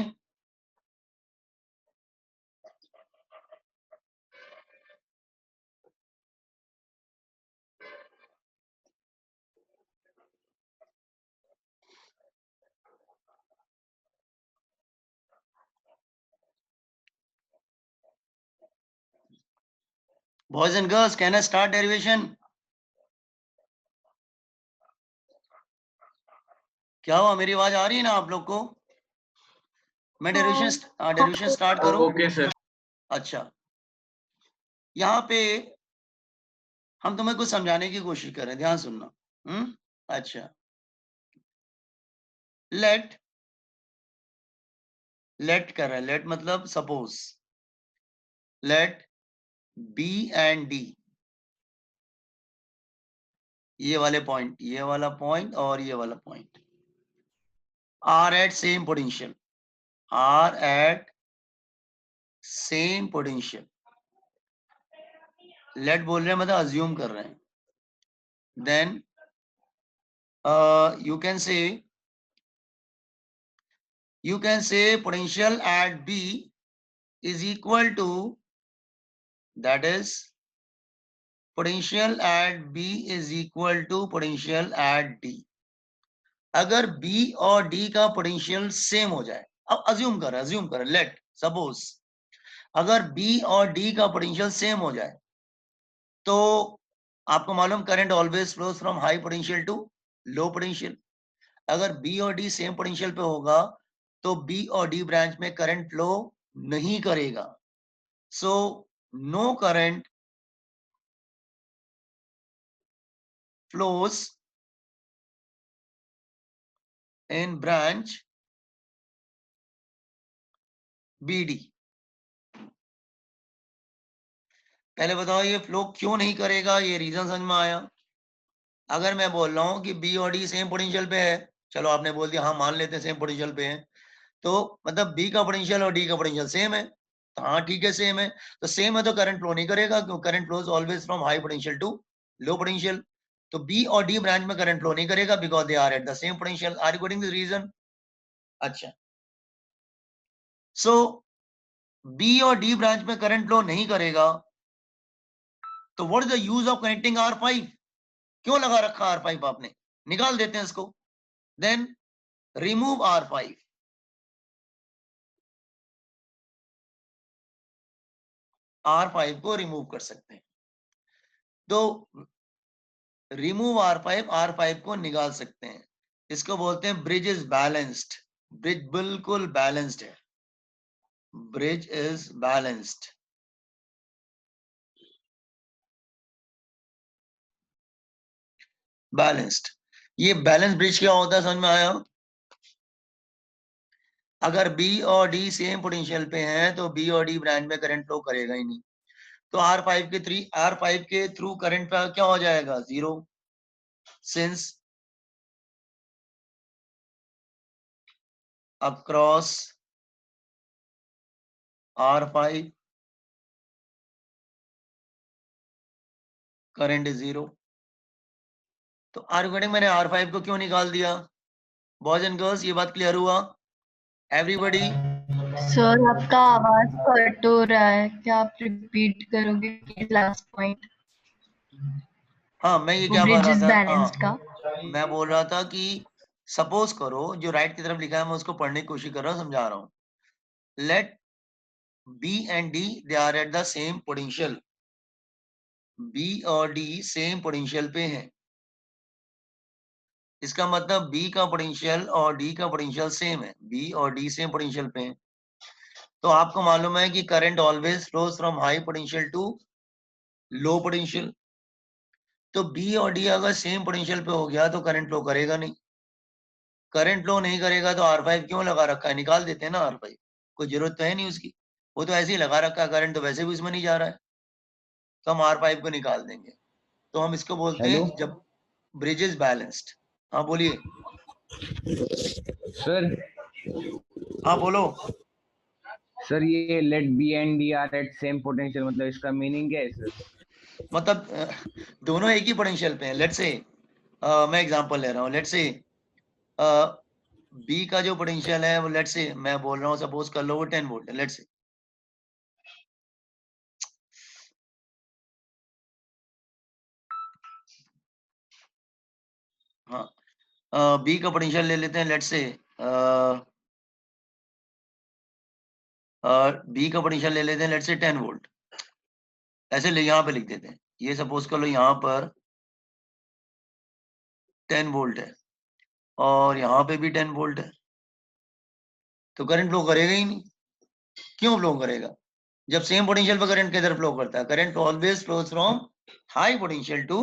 Boys and girls, can I start derivation? क्या हुआ, मेरी आवाज आ रही है ना आप लोग को? मैं डेरिवेशन स्टार्ट करूं? Okay, sir. अच्छा, यहाँ पे हम तुम्हें कुछ समझाने की कोशिश कर रहे हैं, ध्यान सुनना। अच्छा, लेट कर रहा है, लेट मतलब suppose, let B and D, ये वाले पॉइंट, ये वाला पॉइंट और ये वाला point are at same potential, are at same potential. Let बोल रहे हैं मतलब अज्यूम कर रहे हैं। Then you can say potential at B is equal to, that is potential at B is equal to potential at D। अगर B और D का पोटेंशियल सेम हो जाए, अब अज्यूम कर, लेट सपोज अगर B और D का पोटेंशियल सेम हो जाए, तो आपको मालूम current always flows from high potential to low potential. अगर बी और डी सेम पोटेंशियल पे होगा तो बी और डी ब्रांच में करंट फ्लो नहीं करेगा। So no current flows in branch BD. पहले बताओ ये फ्लो क्यों नहीं करेगा, ये रीजन समझ में आया? अगर मैं बोल रहा हूं कि बी और डी सेम पोटेंशियल पे है, चलो आपने बोल दिया हाँ मान लेते हैं सेम पोटेंशियल पे है, तो मतलब बी का पोटेंशियल और डी का पोटेंशियल सेम है, तो हाँ ठीक है सेम है, तो सेम है तो करंट फ्लो नहीं करेगा, क्योंकि current flows always from high potential to low potential. तो बी और डी ब्रांच में करंट फ्लो नहीं करेगा because they are at the same potential. Are you getting this reason? अच्छा, सो बी और डी ब्रांच में करंट फ्लो नहीं करेगा, तो what is the use of connecting R5? क्यों लगा रखा R5 आपने? निकाल देते हैं इसको। देन रिमूव R5, R5 को रिमूव कर सकते हैं, तो रिमूव R5 को निकाल सकते हैं। इसको बोलते हैं ब्रिज इज बैलेंस्ड। ब्रिज बिल्कुल बैलेंस्ड है, ब्रिज इज बैलेंस्ड। बैलेंस्ड, ये बैलेंस ब्रिज क्या होता है समझ में आया? अगर बी और डी सेम पोटेंशियल पे हैं तो बी और डी ब्रांच में करंट फ्लो करेगा ही नहीं, तो R5 के थ्रू करंट का क्या हो जाएगा? Zero, since across R5 current is zero. तो आर्गुमेंट मैंने R5 को क्यों निकाल दिया? बॉयज एंड गर्ल्स, ये बात क्लियर हुआ? एवरीबॉडी सर आपका आवाज कट हो रहा है, क्या आप रिपीट करोगे प्लीज लास्ट पॉइंट? हाँ, मैं ये क्या बोल ब्रिज रहा इज था, बैलेंस्ड का। मैं बोल रहा था कि सपोज करो, जो राइट की तरफ लिखा है मैं उसको पढ़ने की कोशिश कर रहा हूँ, समझा रहा हूँ। Let B and D they are at the same potential, B और डी सेम पोटेंशियल पे हैं। इसका मतलब बी का पोटेंशियल और डी का पोटेंशियल सेम है, बी और डी सेम पोटेंशियल पे हैं। तो आपको मालूम है कि current always flows from high potential to low potential. तो बी और डी अगर सेम पोटेंशियल पे हो गया तो करंट फ्लो करेगा नहीं। करंट फ्लो नहीं करेगा तो R5 क्यों लगा रखा है, निकाल देते हैं ना R5, कोई जरूरत तो है नहीं उसकी, वो तो ऐसे ही लगा रखा है, करंट तो वैसे भी उसमें नहीं जा रहा है, तो हम R5 को निकाल देंगे। तो हम इसको बोलते हेलो हैं जब ब्रिज इज बैलेंस्ड। हाँ बोलिए। सर। हाँ बोलो। सर ये let B and D are at same potential, मतलब इसका मीनिंग क्या है सर? मतलब दोनों एक ही पोटेंशियल पे हैं। लेट्स से मैं एग्जांपल ले रहा हूँ, लेट्स से बी का जो पोटेंशियल है वो, लेट्स से मैं बोल रहा हूँ, सपोज कर लो वो 10 वोल्ट है, लेट्स से। हाँ, बी का पोटेंशियल ले लेते हैं, लेट्स से बी का पोटेंशियल ले लेते हैं, लेट्स से 10 वोल्ट। ऐसे ले यहाँ पे लिख देते हैं, ये सपोज कर लो यहाँ पर 10 वोल्ट है और यहाँ पे भी 10 वोल्ट है, तो करंट फ्लो करेगा ही नहीं। क्यों फ्लो करेगा? जब सेम पोटेंशियल पर करंट किधर फ्लो करता है? Current always flows from high potential to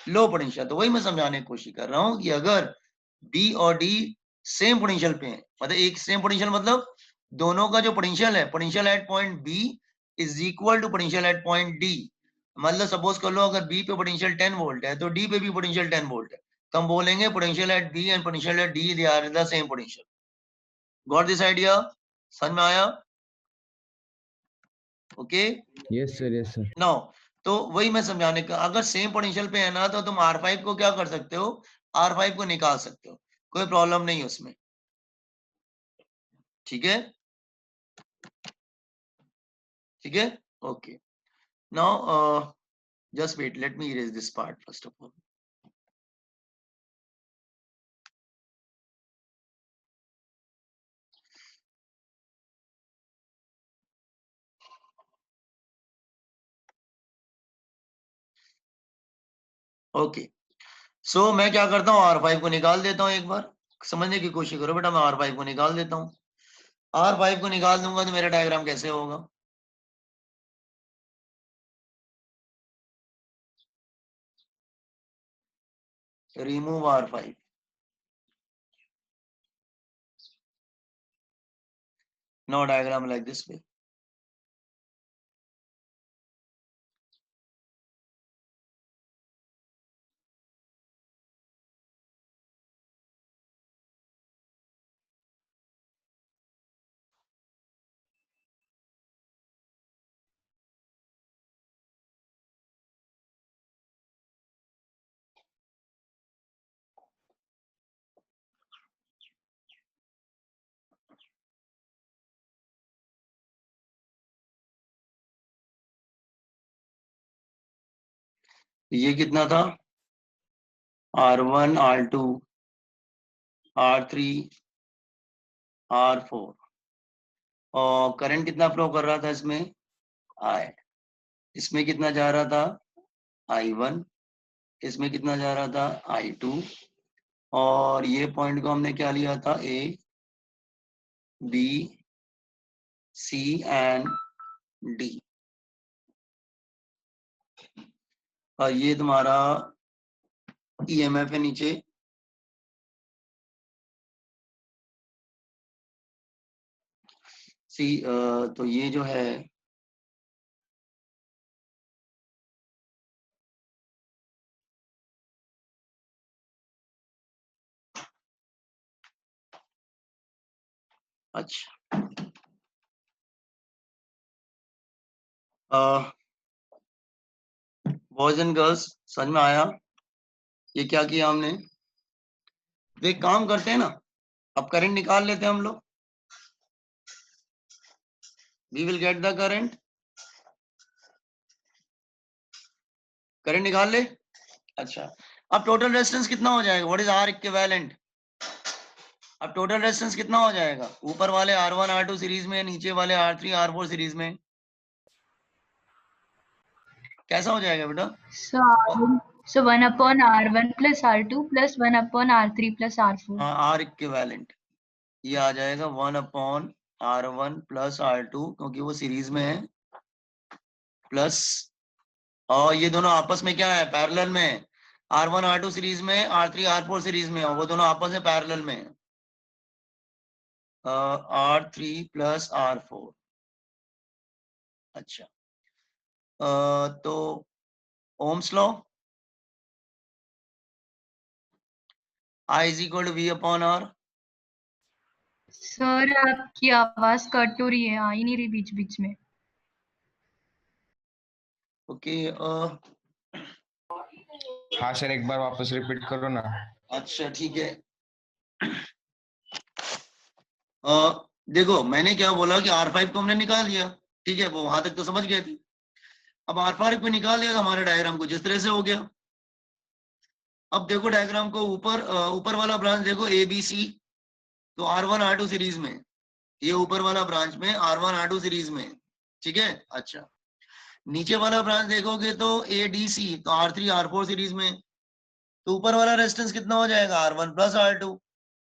low potential. तो वही मैं समझाने की कोशिश कर रहा हूँ कि अगर बी और डी सेम पोटेंशियल पे हैं, मतलब एक सेम पोटेंशियल, मतलब दोनों का जो पोटेंशियल है, potential at point B is equal to potential at point D. मतलब सपोज कर लो अगर बी पे पोटेंशियल 10 वोल्ट है तो डी पे भी पोटेंशियल 10 वोल्ट है, तो हम बोलेंगे potential at B and potential at D they are the same potential. Got this idea? समझ में आया? Okay. Yes sir, yes sir. Now तो वही मैं समझाने का, अगर सेम पोटेंशियल पे है ना तो तुम R5 को क्या कर सकते हो, R5 को निकाल सकते हो, कोई प्रॉब्लम नहीं है उसमें। ठीक है, ठीक है, okay. Now just wait, let me erase this part first of all. Okay, so मैं क्या करता हूँ, R5 को निकाल देता हूँ। एक बार समझने की कोशिश करो बेटा, मैं R5 को निकाल देता हूँ। R5 को निकाल दूंगा तो मेरा डायग्राम कैसे होगा? Remove R5। No diagram like this way। ये कितना था? R1 R2 R3 R4, और करंट कितना फ्लो कर रहा था इसमें? I। इसमें कितना जा रहा था? I1। इसमें कितना जा रहा था? I2। और ये पॉइंट को हमने क्या लिया था? A B C and D। और ये तुम्हारा EMF है नीचे। सी तो ये जो है अच्छा, बॉयज एंड गर्ल्स समझ में आया? ये क्या किया हमने? तो एक काम करते हैं ना, अब करंट निकाल लेते हैं हम लोग। We will get the current, current निकाल ले। अच्छा, अब टोटल रेजिस्टेंस कितना हो जाएगा, व्हाट इज आर इक्विवेलेंट? अब टोटल रेजिस्टेंस कितना हो जाएगा, ऊपर वाले R1 R2 सीरीज में, नीचे वाले R3 R4 सीरीज में, कैसा हो जाएगा बेटा? So 1 upon R1 plus R2 plus 1 upon R3 plus R4. हाँ, आर इक्विवेलेंट ये आ जाएगा 1/R1 प्लस R2, क्योंकि वो सीरीज में है, प्लस, और ये दोनों आपस में क्या है, पैरेलल में है। R1 R2 सीरीज में, R3 R4 सीरीज में, वो दोनों आपस में पैरेलल में है। R3 plus R4। अच्छा, तो Ohm's law, I is equal to V upon R। Sir आपकी आवाज कट हो रही है, आ ही नहीं रही बीच बीच में। ओके, हाँ सर, एक बार वापस रिपीट करो ना। अच्छा ठीक है। देखो मैंने क्या बोला कि R5 को हमने निकाल लिया, ठीक है, वो वहां तक तो समझ गए थे। अब R5 को निकाल लिया तो हमारे डायग्राम को जिस तरह से हो गया। अब देखो डायग्राम को, ऊपर वाला ब्रांच देखो ABC, तो R1 R2 सीरीज में, ये ऊपर वाला ब्रांच में R1 R2 सीरीज में, ठीक है। अच्छा, नीचे वाला ब्रांच देखोगे तो ADC, तो R3 R4 सीरीज में, तो ऊपर वाला रेजिस्टेंस कितना हो जाएगा, R1 प्लस R2,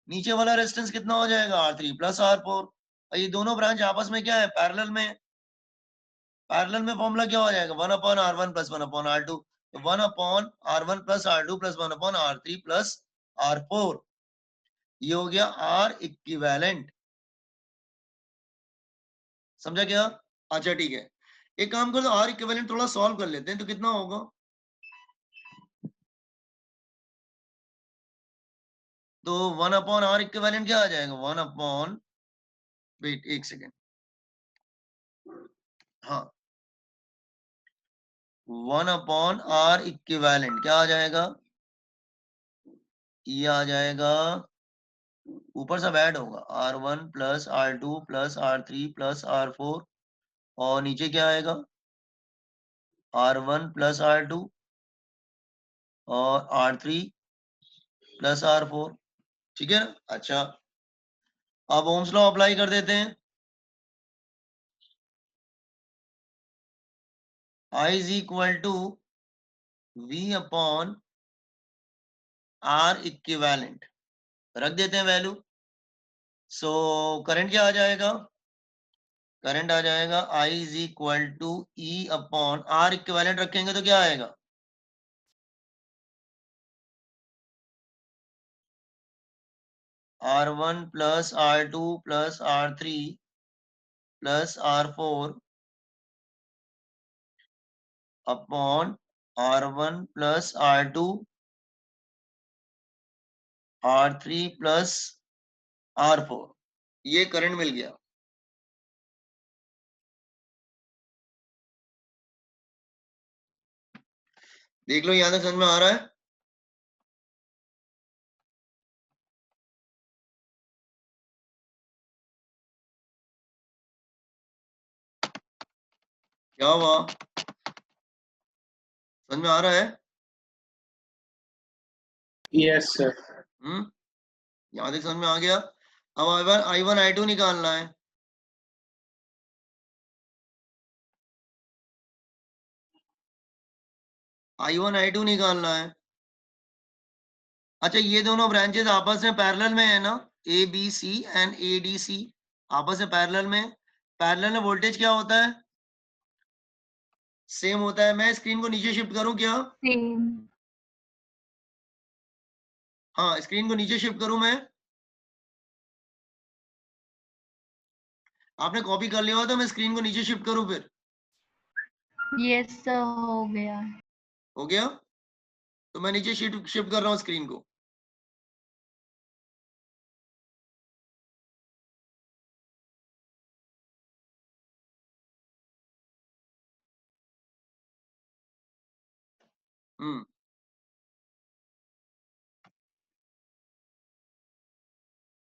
नीचे वाला रेजिस्टेंस कितना हो जाएगा, R3 प्लस R4। और ये दोनों ब्रांच आपस में क्या है, पैरेलल में। पैरेलल में फॉर्मूला क्या हो जाएगा, 1/R1 प्लस 1/R2, तो 1/R1 plus R2 plus 1/R3 plus R4, ये हो गया R इक्विवेलेंट। समझा क्या? अच्छा ठीक है, एक काम करो, R इक्विवेलेंट थोड़ा सॉल्व कर लेते हैं, तो कितना होगा, तो 1/R इक्विवेलेंट क्या आ जाएगा, 1/, वेट एक सेकेंड, हाँ, 1/R इक्विवेलेंट क्या आ जाएगा, ये आ जाएगा, ऊपर सब ऐड होगा, R1 plus R2 plus R3 plus R4, और नीचे क्या आएगा, R1 प्लस R2 और R3 प्लस R4, ठीक है ना। अच्छा, अब ओम्स लॉ अप्लाई कर देते हैं। I is equal to V upon R equivalent, रख देते हैं वैल्यू। सो करंट क्या आ जाएगा, करंट आ जाएगा I is equal to E upon R equivalent रखेंगे तो क्या आएगा, R1 plus R2 plus R3 plus R4 upon R1 plus R2 R3 plus R4, ये करंट मिल गया। देख लो यहां तक समझ में आ रहा है। क्या हुआ, समझ में आ रहा है? Yes, sir. यहां तक समझ में आ गया। अब I1 I2 निकालना है। I1 I2 निकालना है। अच्छा, ये दोनों ब्रांचेस आपस में पैरेलल में है ना, ABC एंड ADC आपस में पैरेलल में। पैरेलल में वोल्टेज क्या होता है, सेम होता है। मैं स्क्रीन को नीचे शिफ्ट करूं क्या, सेम। हाँ स्क्रीन को नीचे शिफ्ट करूं मैं, आपने कॉपी कर लिया हो तो मैं स्क्रीन को नीचे शिफ्ट करूं फिर, यस सर, हो गया। हो गया, तो मैं नीचे शिफ्ट शिफ्ट कर रहा हूं स्क्रीन को।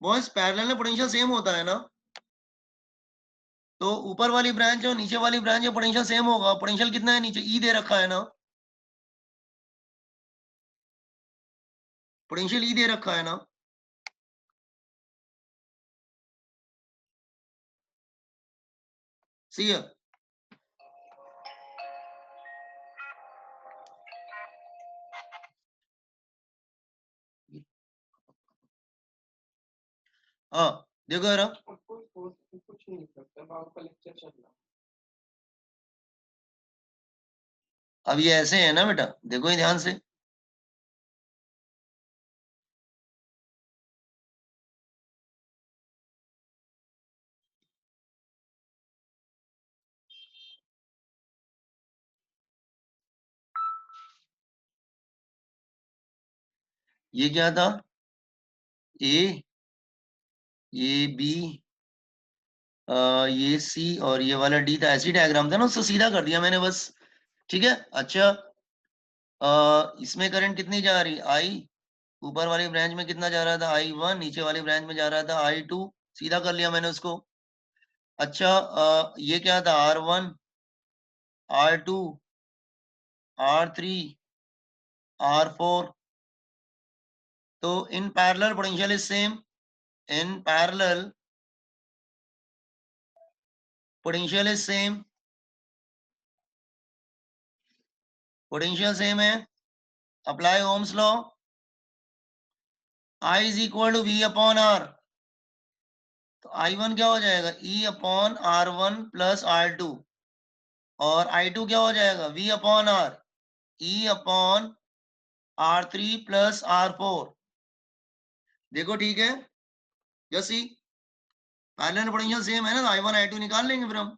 बॉयज पैरेलल में पोटेंशियल सेम होता है ना, तो ऊपर वाली ब्रांच और नीचे वाली ब्रांच में पोटेंशियल सेम होगा। पोटेंशियल कितना है नीचे, ई दे रखा है ना, पोटेंशियल ई दे रखा है ना। सी है, हाँ देखो जरा, अब ये ऐसे है ना बेटा, देखो ये ध्यान से, ये क्या था, ए, ये बी, ये सी और ये वाला डी था। ऐसी डायग्राम था ना, उसको सीधा कर दिया मैंने बस। ठीक है, अच्छा इसमें करंट कितनी जा रही, आई, ऊपर वाली ब्रांच में कितना जा रहा था, I1, नीचे वाली ब्रांच में जा रहा था I2, सीधा कर लिया मैंने उसको। अच्छा ये क्या था, R1, R2, R3, R4, तो in parallel potential is same, in parallel potential is same, potential same है, apply Ohm's law, I is equal to V upon R, तो I1 क्या हो जाएगा, E upon R1 plus R2, और I2 क्या हो जाएगा, V upon R, E upon R3 plus R4। देखो ठीक है, जैसी पैरेलल पोटेंशियल सेम है ना, तो I1 I2 निकाल लेंगे फिर हम।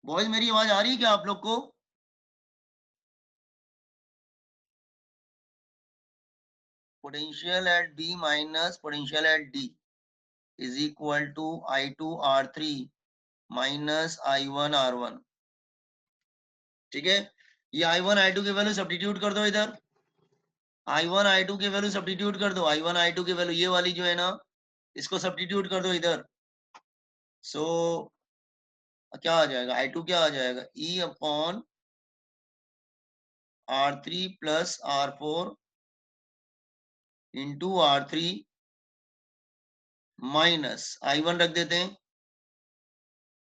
बॉयज मेरी आवाज आ रही है क्या आप लोग को? Potential at B minus potential at D is equal to I2 R3 minus I1 R1। ठीक है, ये I1 I2 की वैल्यू सब्स्टिट्यूट कर दो इधर, I1 I2 की वैल्यू सब्स्टिट्यूट कर दो, I1 I2 की वैल्यू ये वाली जो है ना, इसको सब्स्टिट्यूट कर दो इधर। सो क्या आ जाएगा, I2 क्या आ जाएगा, E upon R3 plus R4 into R3 minus I1 रख देते हैं,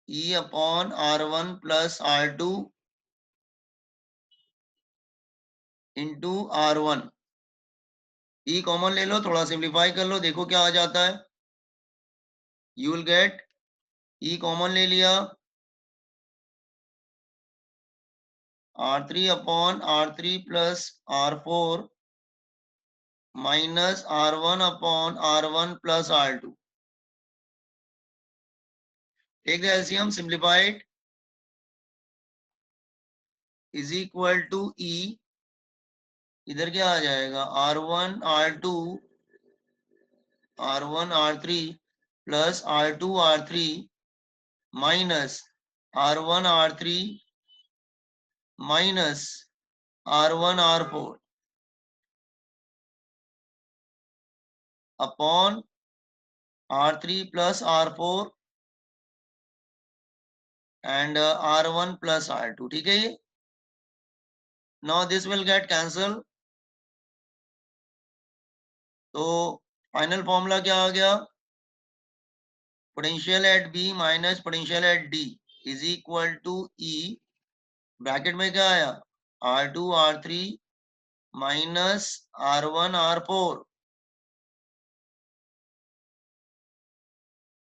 E upon R1 plus R2 into R1। E common ले लो, थोड़ा सिंप्लीफाई कर लो, देखो क्या आ जाता है, you will get, E common ले लिया, R3 upon R3 plus R4 minus R1 upon R1 plus R2। Take the LCM, simplified, is equal to E, इधर क्या आ जाएगा, R1 R2 R1 R3 plus R2 R3 minus R1 R3 minus R1 R4 upon R3 plus R4 and R1 plus R2। ठीक है, ये now this will get cancel, तो final formula क्या आ गया, potential at B minus potential at D is equal to E, bracket में क्या आया, R2 R3 minus R1 R4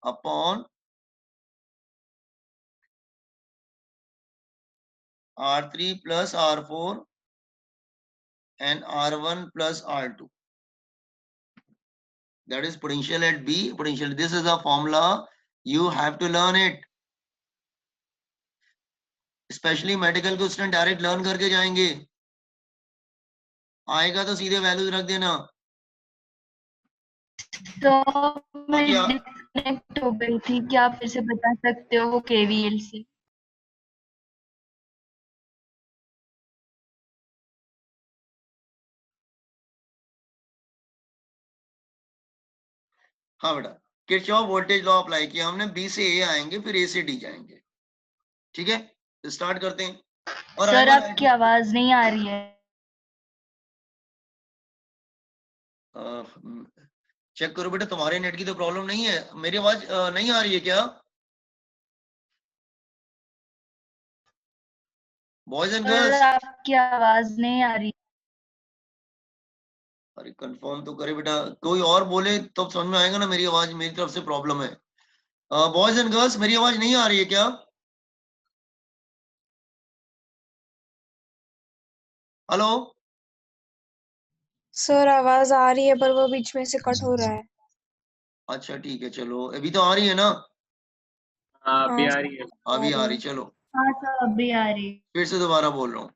upon R3 plus R4 and R1 plus R2. That is potential at B, potential. This is a formula. You have to learn it. Specially medical के student direct learn करके जाएंगे, आएगा तो सीधे values रख देना। तो मैं बाकी डिस्कनेक्ट हो गई थी, क्या आप फिर से बता सकते हो वो केवीएल से? हाँ बेटा, किरचॉफ वोल्टेज लॉ अप्लाई किया हमने, बी से ए आएंगे फिर ए से डी जाएंगे। ठीक है, तो स्टार्ट करते हैं। और सर I1, आपकी आवाज नहीं आ रही है। चेक करो बेटा, तुम्हारे नेट की तो प्रॉब्लम नहीं है, मेरी आवाज नहीं आ रही है क्या बॉयज एंड सर गर्ल्स? आपकी आवाज नहीं आ रही। अरे कंफर्म तो करे बेटा, कोई और बोले तो समझ में आएगा ना मेरी आवाज मेरी तरफ से प्रॉब्लम है। बॉयज एंड गर्ल्स, मेरी आवाज नहीं आ रही है क्या? हेलो? सर आवाज आ रही है पर वो बीच में से कट हो रहा है। अच्छा ठीक है, चलो अभी तो आ रही है ना? हाँ अभी हाँ आ रही है। अभी आ रही, चलो हाँ सर अभी आ रही। फिर से दोबारा बोल रहा हूँ।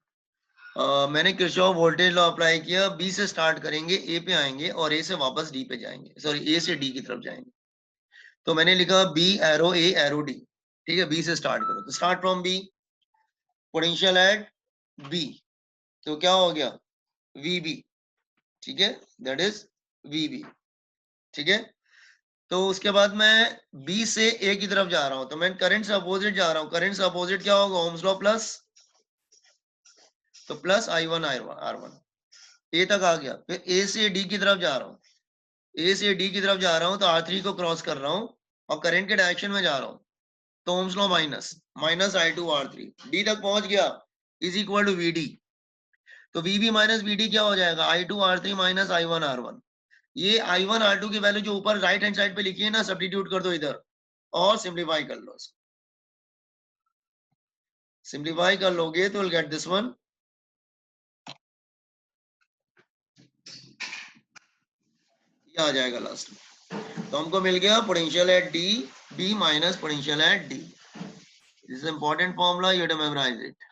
मैंने किरचॉफ वोल्टेज लॉ अप्लाई किया, बी से स्टार्ट करेंगे, ए पे आएंगे और ए से वापस डी पे जाएंगे, सॉरी ए से डी की तरफ जाएंगे। तो मैंने लिखा B arrow A arrow D. ठीक है, बी से स्टार्ट करो, तो start from B, potential at B, तो क्या हो गया वीबी। ठीक है, दैट इज वीबी। ठीक है, तो उसके बाद मैं बी से ए की तरफ जा रहा हूं, तो मैं करंट से अपोजिट जा रहा हूं, करंट से अपोजिट क्या होगा, ओम्स लॉ प्लस, तो प्लस I1 R1, ए तक आ गया। फिर ए से डी की तरफ जा रहा हूं, ए से डी की तरफ जा रहा हूं तो R3 को क्रॉस कर रहा हूं और करंट के डायरेक्शन में जा रहा हूं, तो Ohm's law minus minus I2 R3, D तक पहुंच गया इज इक्वल टू VD। तो VB माइनस VD क्या हो जाएगा, I2 R3 minus I1 R1। ये I1 R2 की वैल्यू जो ऊपर राइट हैंड साइड पे लिखी है ना, सब्स्टिट्यूट कर दो इधर और सिंप्लीफाई कर लो। सिंप्लीफाई कर लोगे तो विल गेट दिस वन, ये आ जाएगा लास्ट में। तो हमको मिल गया potential at D B minus potential at D. This is important formula, you have to memorise it.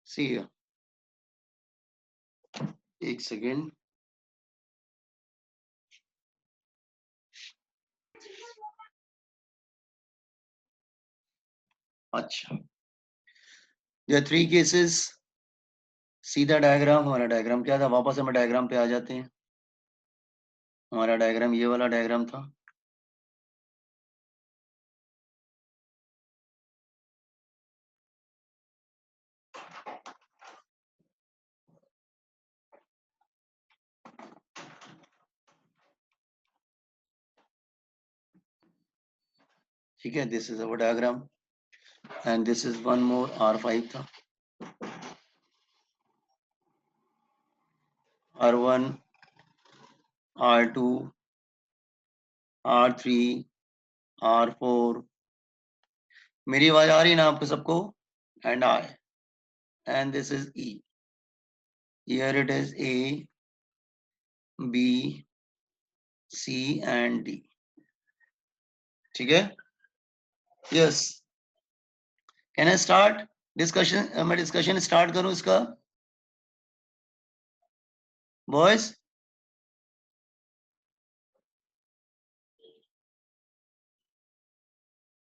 See एक सेकेंड, अच्छा ये 3 केसेस। सीधा डायग्राम, हमारा डायग्राम क्या था, वापस हम डायग्राम पे आ जाते हैं। हमारा डायग्राम ये वाला डायग्राम था। ठीक है, this is our diagram and this is one more R5 था, R1 R2 R3 R4। मेरी आवाज आ रही है ना आपको सबको, and I, and this is E। here it is A, B, C and D. ठीक है? Yes. Can I start discussion? मैं discussion start करूं इसका? Boys?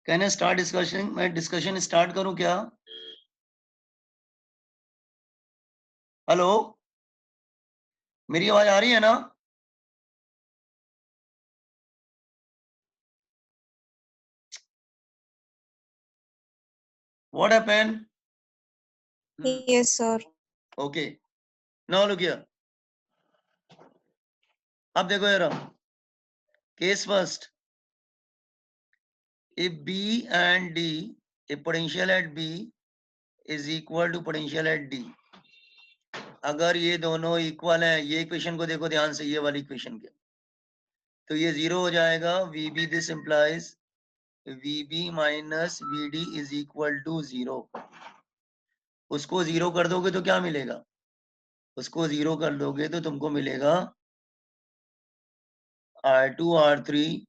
Can I start discussion? मैं discussion start करूं क्या? हेलो, मेरी आवाज आ रही है ना? What happened? Yes, sir. Okay. Now look here. अब देखो यार, case first. If B and D, if potential at B is equal to potential at D, अगर ये दोनों इक्वल हैं, ये इक्वेशन को देखो ध्यान से, ये वाली इक्वेशन के, तो ये जीरो हो जाएगा. VB this implies VB minus VD is equal to zero. उसको जीरो कर दोगे तो क्या मिलेगा? उसको जीरो कर दोगे तो तुमको मिलेगा R2 R3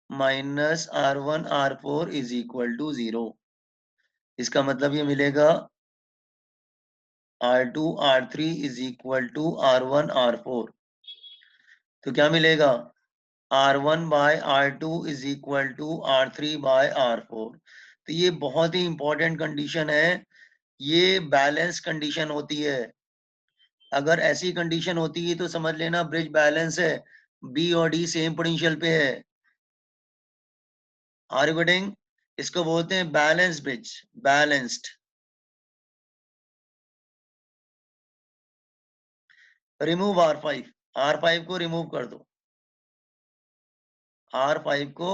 minus R1 R4 is equal to zero. इसका मतलब ये मिलेगा R2 R3 is equal to R1 R4. तो क्या मिलेगा? R1 by R2 is equal to R3 by R4. तो ये बहुत ही इंपॉर्टेंट कंडीशन है. ये बैलेंस कंडीशन होती है. अगर ऐसी कंडीशन होती है तो समझ लेना ब्रिज बैलेंस है. बी और डी सेम पोटेंशियल पे है. Are you getting? इसको बोलते हैं balance bridge, balanced. Remove R5. R5 को रिमूव कर दो. R5 को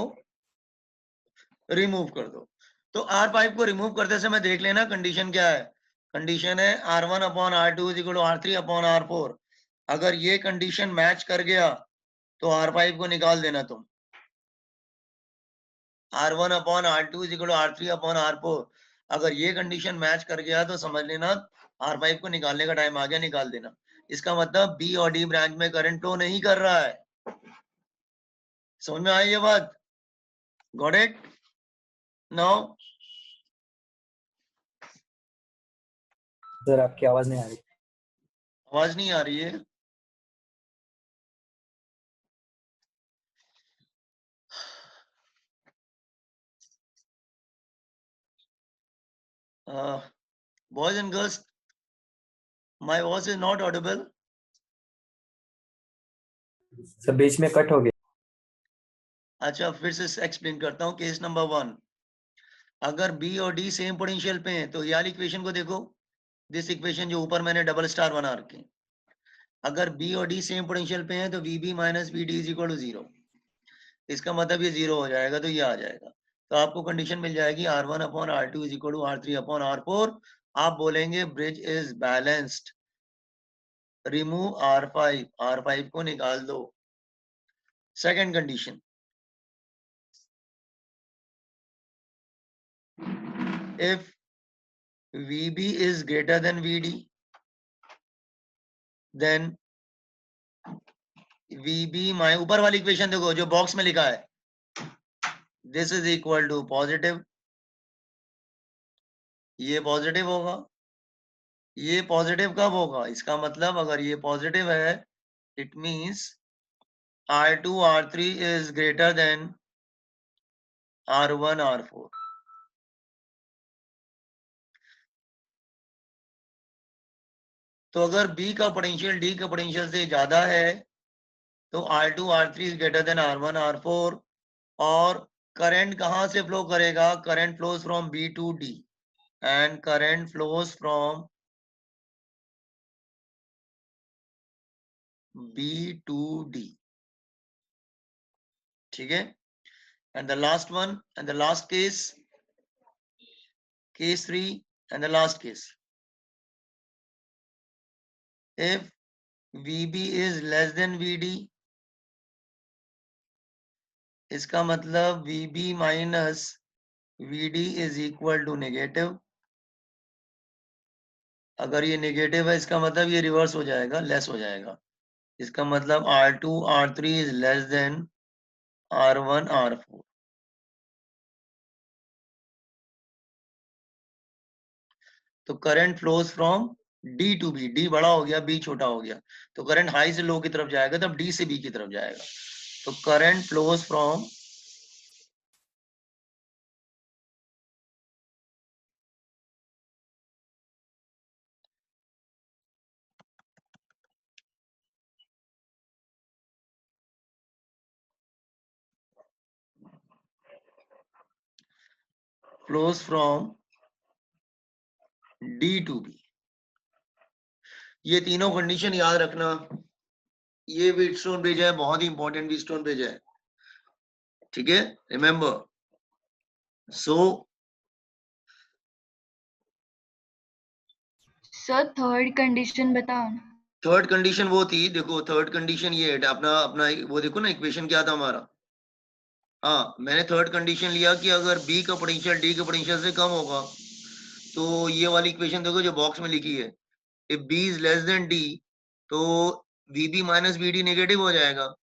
रिमूव कर दो. तो R5 को रिमूव करते समय देख लेना कंडीशन क्या है. कंडीशन है R1 upon R2 is equal to R3 upon R4. अगर ये कंडीशन मैच कर गया तो R5 को निकाल देना तुम. R1 upon R2 is equal to R3 upon R4. अगर ये कंडीशन मैच कर गया तो समझ लेना R5 को निकालने का टाइम आ गया, निकाल देना. इसका मतलब बी और डी ब्रांच में करंट फ्लो नहीं कर रहा है. समझ में आई ये बात? Got it? नाउ सर आपकी आवाज नहीं आ रही. आवाज नहीं आ रही है? Boys and girls, my voice is not audible. Sir बीच में कट हो गया. अच्छा, फिर से एक्सप्लेन करता हूँ. केस नंबर 1, अगर बी और डी सेम पोटेंशियल पे हैं तो ये वाली इक्वेशन को देखो. दिस इक्वेशन जो ऊपर मैंने डबल स्टार बना रखे. अगर बी और डी सेम पोटेंशियल पे हैं तो VB minus VD is equal to zero. इसका मतलब ये जीरो हो जाएगा, तो ये आ जाएगा. तो आपको कंडीशन मिल जाएगी R1 upon R2 is equal to R3 upon R4. आप बोलेंगे bridge is balanced. Remove R5. R5 को निकाल दो. Second condition, if VB is greater than VD, then VB माय ऊपर वाली इक्वेशन देखो जो बॉक्स में लिखा है, this is equal to positive. ये पॉजिटिव होगा. ये पॉजिटिव कब होगा? इसका मतलब अगर ये पॉजिटिव है, it means R2 R3 is greater than R1 R4. तो अगर B का पोटेंशियल D का पोटेंशियल से ज्यादा है तो R2 R3 is greater than R1 R4. और करंट कहां से फ्लो करेगा? Current flows from B to D and current flows from B to D. ठीक है? And the last one and the last case, case 3 and the last case. If VB is less than VD, इसका मतलब VB minus VD is equal to negative. अगर ये negative है इसका मतलब ये रिवर्स हो जाएगा, लेस हो जाएगा। इसका मतलब R2 R3 is less than R1 R4। तो current flows from D to B, D बड़ा हो गया, B छोटा हो गया, तो करंट हाई से लो की तरफ जाएगा, तब D से B की तरफ जाएगा। तो current flows from D to B। ये तीनों कंडीशन याद रखना। ये व्हीटस्टोन ब्रिज है, बहुत ही इंपॉर्टेंट व्हीटस्टोन ब्रिज है, ठीक है, remember. So sir third condition बताओ ना। थर्ड कंडीशन वो थी, देखो थर्ड कंडीशन ये है, अपना अपना वो देखो ना, इक्वेशन क्या था हमारा। हाँ, मैंने थर्ड कंडीशन लिया कि अगर B का पोटेंशियल D के पोटेंशियल से कम होगा, तो ये वाली इक्वेशन देखो जो बॉक्स में लिखी है, if B is less than D, तो VB माइनस VD नेगेटिव हो जाएगा।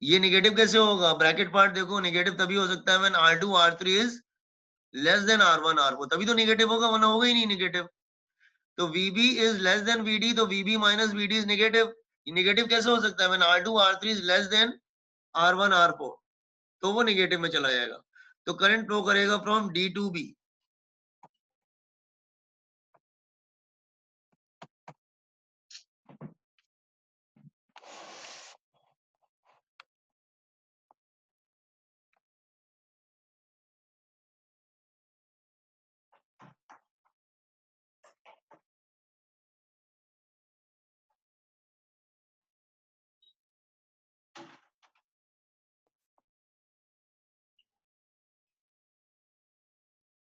ये नेगेटिव कैसे होगा? ब्रैकेट पार्ट देखो, नेगेटिव तभी हो सकता है when R2 R3 is less than R1 R4, तभी तो नेगेटिव होगा, वरना होगा ही नहीं नेगेटिव। तो VB is less than VD, तो VB minus VD is negative. Negative कैसे हो सकता है? When R2 R3 is less than R1 R4, तो वो नेगेटिव में चला जाएगा। तो करंट फ्लो करेगा फ्रॉम D टू B,